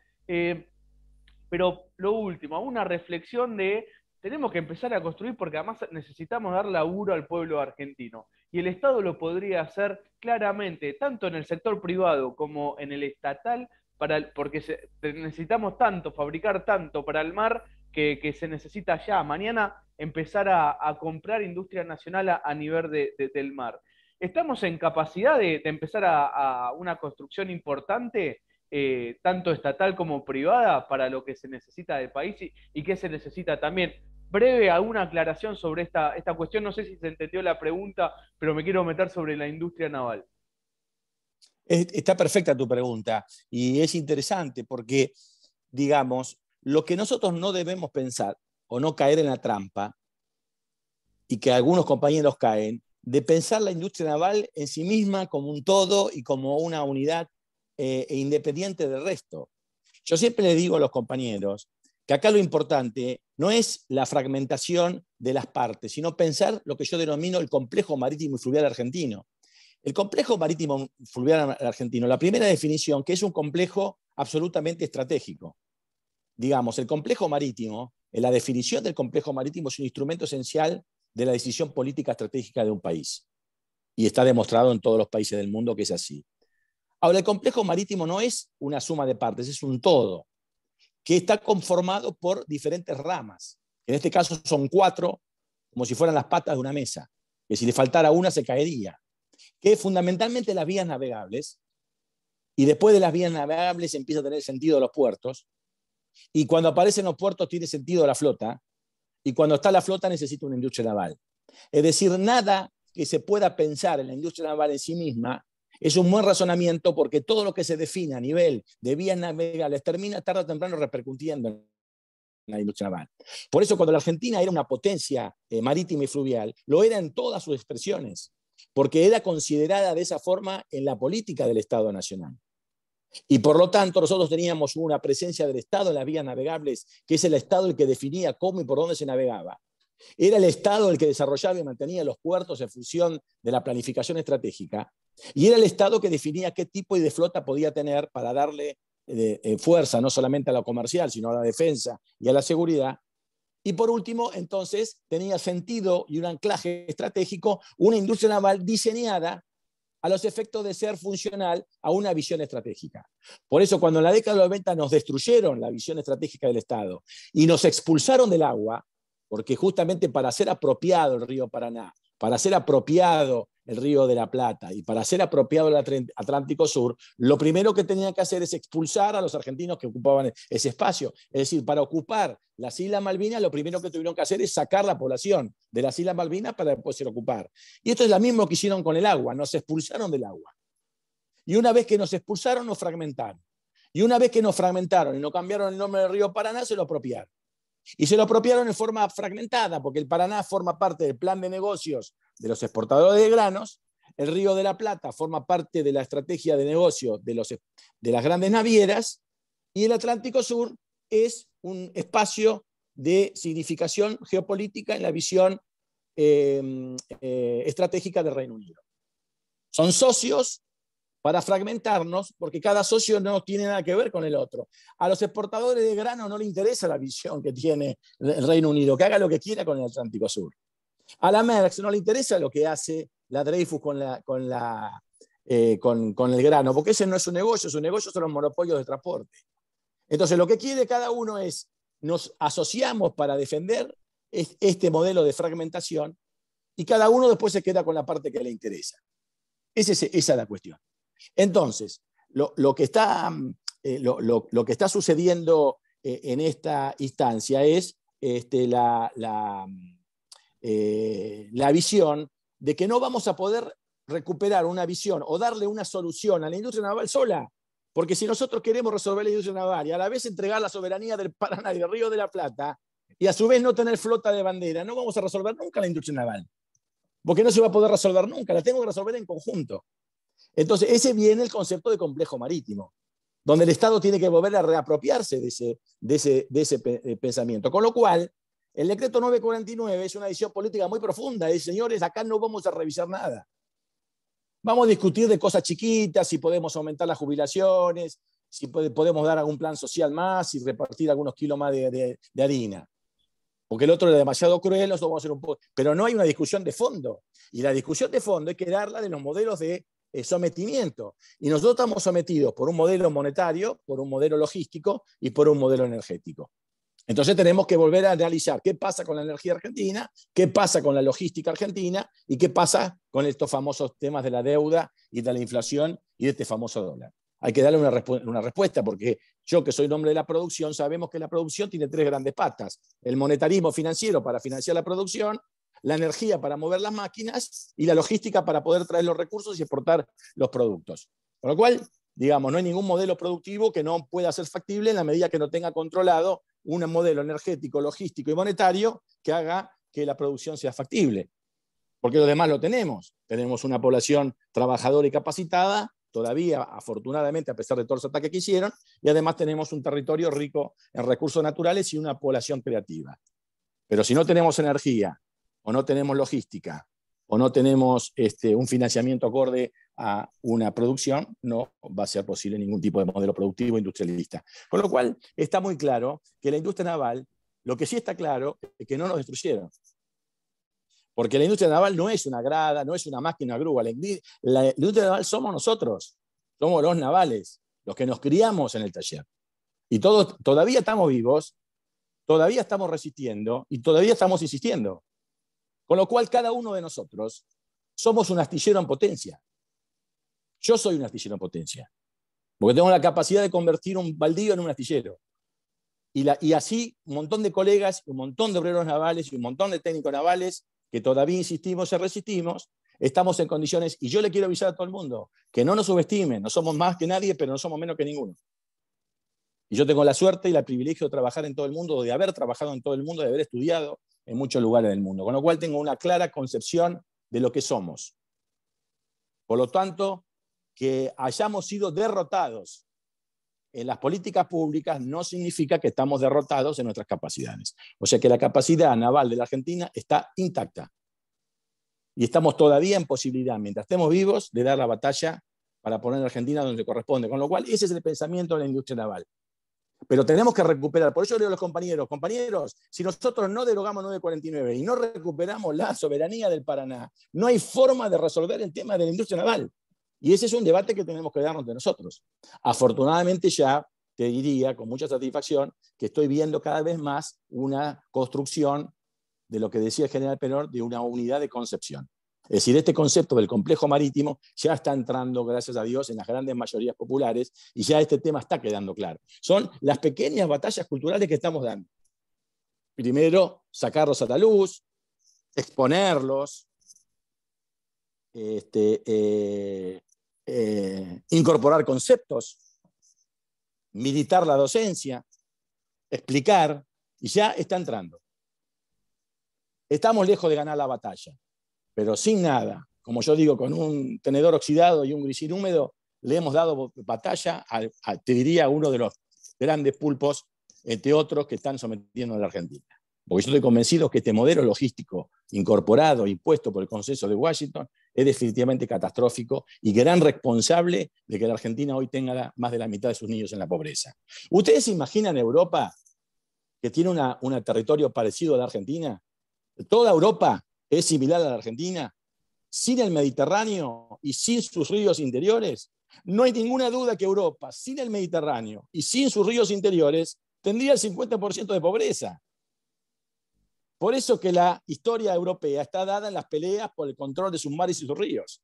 Pero lo último, una reflexión de tenemos que empezar a construir porque además necesitamos dar laburo al pueblo argentino. y el Estado lo podría hacer claramente, tanto en el sector privado como en el estatal, porque necesitamos tanto, fabricar tanto para el mar, que se necesita ya, mañana, empezar a comprar industria nacional a nivel del mar. ¿Estamos en capacidad de empezar a una construcción importante, tanto estatal como privada, para lo que se necesita del país y qué se necesita también? Breve, alguna aclaración sobre esta cuestión. No sé si se entendió la pregunta, pero me quiero meter sobre la industria naval. Está perfecta tu pregunta y es interesante porque, digamos, lo que nosotros no debemos pensar o no caer en la trampa, y que algunos compañeros caen, de pensar la industria naval en sí misma como un todo y como una unidad independiente del resto. Yo siempre le digo a los compañeros que acá lo importante no es la fragmentación de las partes, sino pensar lo que yo denomino el complejo marítimo y fluvial argentino. El complejo marítimo fluvial argentino, la primera definición, que es un complejo absolutamente estratégico. Digamos, el complejo marítimo, la definición del complejo marítimo es un instrumento esencial de la decisión política estratégica de un país. Y está demostrado en todos los países del mundo que es así. Ahora, el complejo marítimo no es una suma de partes, es un todo, que está conformado por diferentes ramas. En este caso son 4, como si fueran las patas de una mesa, que si le faltara una se caería. Que es fundamentalmente las vías navegables, y después de las vías navegables empieza a tener sentido los puertos, y cuando aparecen los puertos tiene sentido la flota, y cuando está la flota necesita una industria naval. Es decir, nada que se pueda pensar en la industria naval en sí misma es un buen razonamiento, porque todo lo que se define a nivel de vías navegables termina tarde o temprano repercutiendo en la industria naval. Por eso, cuando la Argentina era una potencia marítima y fluvial, lo era en todas sus expresiones, porque era considerada de esa forma en la política del Estado Nacional. Y por lo tanto, nosotros teníamos una presencia del Estado en las vías navegables, que es el Estado el que definía cómo y por dónde se navegaba. Era el Estado el que desarrollaba y mantenía los puertos en función de la planificación estratégica, y era el Estado que definía qué tipo de flota podía tener para darle fuerza no solamente a lo comercial, sino a la defensa y a la seguridad. Y por último, entonces, tenía sentido y un anclaje estratégico una industria naval diseñada a los efectos de ser funcional a una visión estratégica. Por eso, cuando en la década de los 90 nos destruyeron la visión estratégica del Estado y nos expulsaron del agua, porque justamente para ser apropiado el río Paraná, para ser apropiado el río de la Plata y para ser apropiado el Atlántico Sur, lo primero que tenían que hacer es expulsar a los argentinos que ocupaban ese espacio. Es decir, para ocupar las Islas Malvinas, lo primero que tuvieron que hacer es sacar la población de las Islas Malvinas para después ser ocupar. Y esto es lo mismo que hicieron con el agua, nos expulsaron del agua. Y una vez que nos expulsaron, nos fragmentaron. Y una vez que nos fragmentaron y nos cambiaron el nombre del río Paraná, se lo apropiaron. Y se lo apropiaron en forma fragmentada, porque el Paraná forma parte del plan de negocios de los exportadores de granos, el Río de la Plata forma parte de la estrategia de negocio de las grandes navieras, y el Atlántico Sur es un espacio de significación geopolítica en la visión estratégica del Reino Unido. Son socios para fragmentarnos, porque cada socio no tiene nada que ver con el otro. A los exportadores de grano no les interesa la visión que tiene el Reino Unido, que haga lo que quiera con el Atlántico Sur. A la Maersk no le interesa lo que hace la Dreyfus con el grano, porque ese no es su negocio son los monopolios de transporte. Entonces, lo que quiere cada uno es, nos asociamos para defender este modelo de fragmentación, y cada uno después se queda con la parte que le interesa. Esa es la cuestión. Entonces, lo que está sucediendo en esta instancia es la visión de que no vamos a poder recuperar una visión o darle una solución a la industria naval sola, porque si nosotros queremos resolver la industria naval y a la vez entregar la soberanía del Paraná y del Río de la Plata, y a su vez no tener flota de bandera, no vamos a resolver nunca la industria naval, porque no se va a poder resolver nunca, la tengo que resolver en conjunto. Entonces, ese viene el concepto de complejo marítimo, donde el Estado tiene que volver a reapropiarse de ese pensamiento. Con lo cual, el decreto 949 es una decisión política muy profunda. Es, señores, acá no vamos a revisar nada. Vamos a discutir de cosas chiquitas, si podemos aumentar las jubilaciones, si podemos dar algún plan social más y repartir algunos kilos más de harina. porque el otro era demasiado cruel, nosotros vamos a hacer un poco. Pero no hay una discusión de fondo. Y la discusión de fondo hay que darla de los modelos de sometimiento. Y nosotros estamos sometidos por un modelo monetario, por un modelo logístico y por un modelo energético. Entonces tenemos que volver a analizar qué pasa con la energía argentina, qué pasa con la logística argentina y qué pasa con estos famosos temas de la deuda y de la inflación y de este famoso dólar. Hay que darle una respuesta, porque yo, que soy un hombre de la producción, sabemos que la producción tiene tres grandes patas: el monetarismo financiero para financiar la producción, la energía para mover las máquinas y la logística para poder traer los recursos y exportar los productos. Con lo cual, digamos, no hay ningún modelo productivo que no pueda ser factible en la medida que no tenga controlado un modelo energético, logístico y monetario que haga que la producción sea factible. Porque lo demás lo tenemos. Tenemos una población trabajadora y capacitada, todavía, afortunadamente, a pesar de todos los ataques que hicieron, y además tenemos un territorio rico en recursos naturales y una población creativa. Pero si no tenemos energía, o no tenemos logística, o no tenemos un financiamiento acorde a una producción, no va a ser posible ningún tipo de modelo productivo industrialista. Con lo cual, está muy claro que la industria naval, lo que sí está claro es que no nos destruyeron. Porque la industria naval no es una grada, no es una máquina grúa. La industria naval somos nosotros, somos los navales, los que nos criamos en el taller. Y todos todavía estamos vivos, todavía estamos resistiendo y todavía estamos insistiendo. Con lo cual, cada uno de nosotros somos un astillero en potencia. Yo soy un astillero en potencia, porque tengo la capacidad de convertir un baldío en un astillero. Y así un montón de colegas, un montón de obreros navales y un montón de técnicos navales que todavía insistimos y resistimos, estamos en condiciones, y yo le quiero avisar a todo el mundo, que no nos subestimen, no somos más que nadie, pero no somos menos que ninguno. Y yo tengo la suerte y el privilegio de trabajar en todo el mundo, de haber trabajado en todo el mundo, de haber estudiado en muchos lugares del mundo, con lo cual tengo una clara concepción de lo que somos. Por lo tanto, que hayamos sido derrotados en las políticas públicas no significa que estamos derrotados en nuestras capacidades. O sea que la capacidad naval de la Argentina está intacta. Y estamos todavía en posibilidad, mientras estemos vivos, de dar la batalla para poner a Argentina donde corresponde. Con lo cual, ese es el pensamiento de la industria naval. Pero tenemos que recuperar. Por eso le digo a los compañeros, si nosotros no derogamos 949 y no recuperamos la soberanía del Paraná, no hay forma de resolver el tema de la industria naval. Y ese es un debate que tenemos que darnos de nosotros. Afortunadamente ya te diría con mucha satisfacción que estoy viendo cada vez más una construcción de lo que decía el general Penor, de una unidad de concepción. Es decir, este concepto del complejo marítimo ya está entrando, gracias a Dios, en las grandes mayorías populares y ya este tema está quedando claro. Son las pequeñas batallas culturales que estamos dando. Primero, sacarlos a la luz, exponerlos, incorporar conceptos, militar la docencia, explicar, y ya está entrando. Estamos lejos de ganar la batalla, pero sin nada, como yo digo, con un tenedor oxidado y un grisín húmedo, le hemos dado batalla te diría, uno de los grandes pulpos, entre otros, que están sometiendo a la Argentina. Porque yo estoy convencido que este modelo logístico incorporado, impuesto por el Consenso de Washington, es definitivamente catastrófico y gran responsable de que la Argentina hoy tenga más de la mitad de sus niños en la pobreza. ¿Ustedes se imaginan Europa, que tiene un territorio parecido a la Argentina? Toda Europa es similar a la Argentina, sin el Mediterráneo y sin sus ríos interiores. No hay ninguna duda que Europa, sin el Mediterráneo y sin sus ríos interiores, tendría el 50% de pobreza. Por eso que la historia europea está dada en las peleas por el control de sus mares y sus ríos.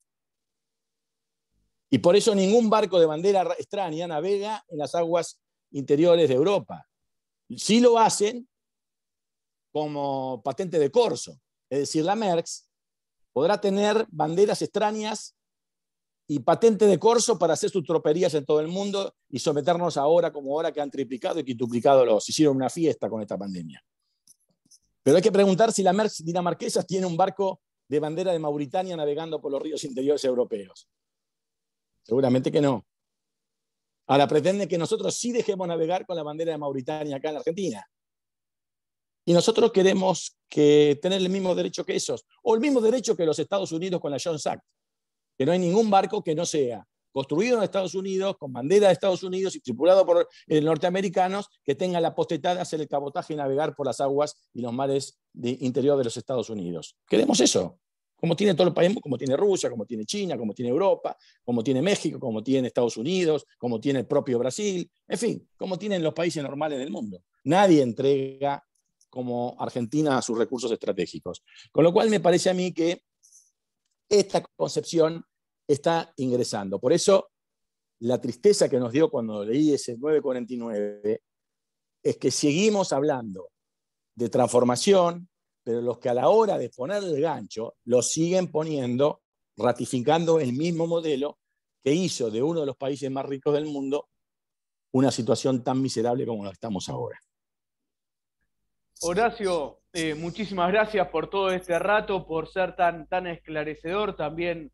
Y por eso ningún barco de bandera extraña navega en las aguas interiores de Europa. Sí lo hacen como patente de corso. Es decir, la Maersk podrá tener banderas extrañas y patente de corso para hacer sus troperías en todo el mundo y someternos ahora como ahora que han triplicado y quintuplicado hicieron una fiesta con esta pandemia. Pero hay que preguntar si la Maersk dinamarquesa tiene un barco de bandera de Mauritania navegando por los ríos interiores europeos. Seguramente que no. Ahora pretenden que nosotros sí dejemos navegar con la bandera de Mauritania acá en la Argentina. Y nosotros queremos tener el mismo derecho que esos, o el mismo derecho que los Estados Unidos con la Jones Act, que no hay ningún barco que no sea construido en Estados Unidos, con bandera de Estados Unidos y tripulado por norteamericanos, que tengan la potestad de hacer el cabotaje y navegar por las aguas y los mares interior de los Estados Unidos. Queremos eso, como tiene todo el país, como tiene Rusia, como tiene China, como tiene Europa, como tiene México, como tiene Estados Unidos, como tiene el propio Brasil, en fin, como tienen los países normales del mundo. Nadie entrega como Argentina sus recursos estratégicos. Con lo cual me parece a mí que esta concepción está ingresando. Por eso la tristeza que nos dio cuando leí ese 949 es que seguimos hablando de transformación, pero los que a la hora de poner el gancho lo siguen poniendo, ratificando el mismo modelo que hizo de uno de los países más ricos del mundo una situación tan miserable como la que estamos ahora. Horacio, muchísimas gracias por todo este rato, por ser tan esclarecedor. También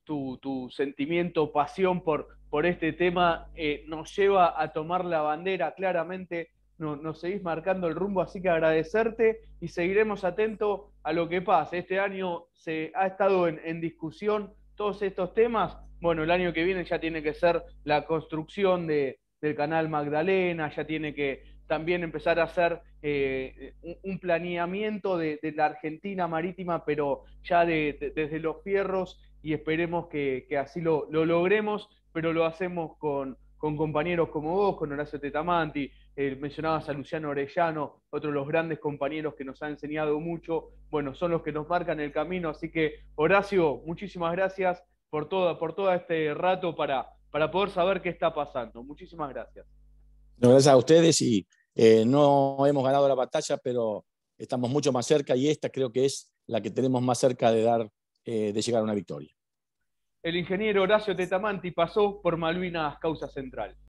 tu sentimiento, pasión por este tema nos lleva a tomar la bandera claramente. Nos seguís marcando el rumbo, así que agradecerte y seguiremos atentos a lo que pase. Este año se ha estado en discusión todos estos temas. Bueno, el año que viene ya tiene que ser la construcción del canal Magdalena, ya tiene que también empezar a hacer un planeamiento de la Argentina marítima, pero ya desde los fierros, y esperemos que así lo logremos, pero lo hacemos con compañeros como vos, con Horacio Tetamanti, mencionabas a Luciano Orellano, otro de los grandes compañeros que nos ha enseñado mucho. Bueno, son los que nos marcan el camino, así que Horacio, muchísimas gracias por todo este rato para poder saber qué está pasando. Muchísimas gracias. No, gracias a ustedes y no hemos ganado la batalla, pero estamos mucho más cerca y esta creo que es la que tenemos más cerca de llegar a una victoria. El ingeniero Horacio Tetamanti pasó por Malvinas Causa Central.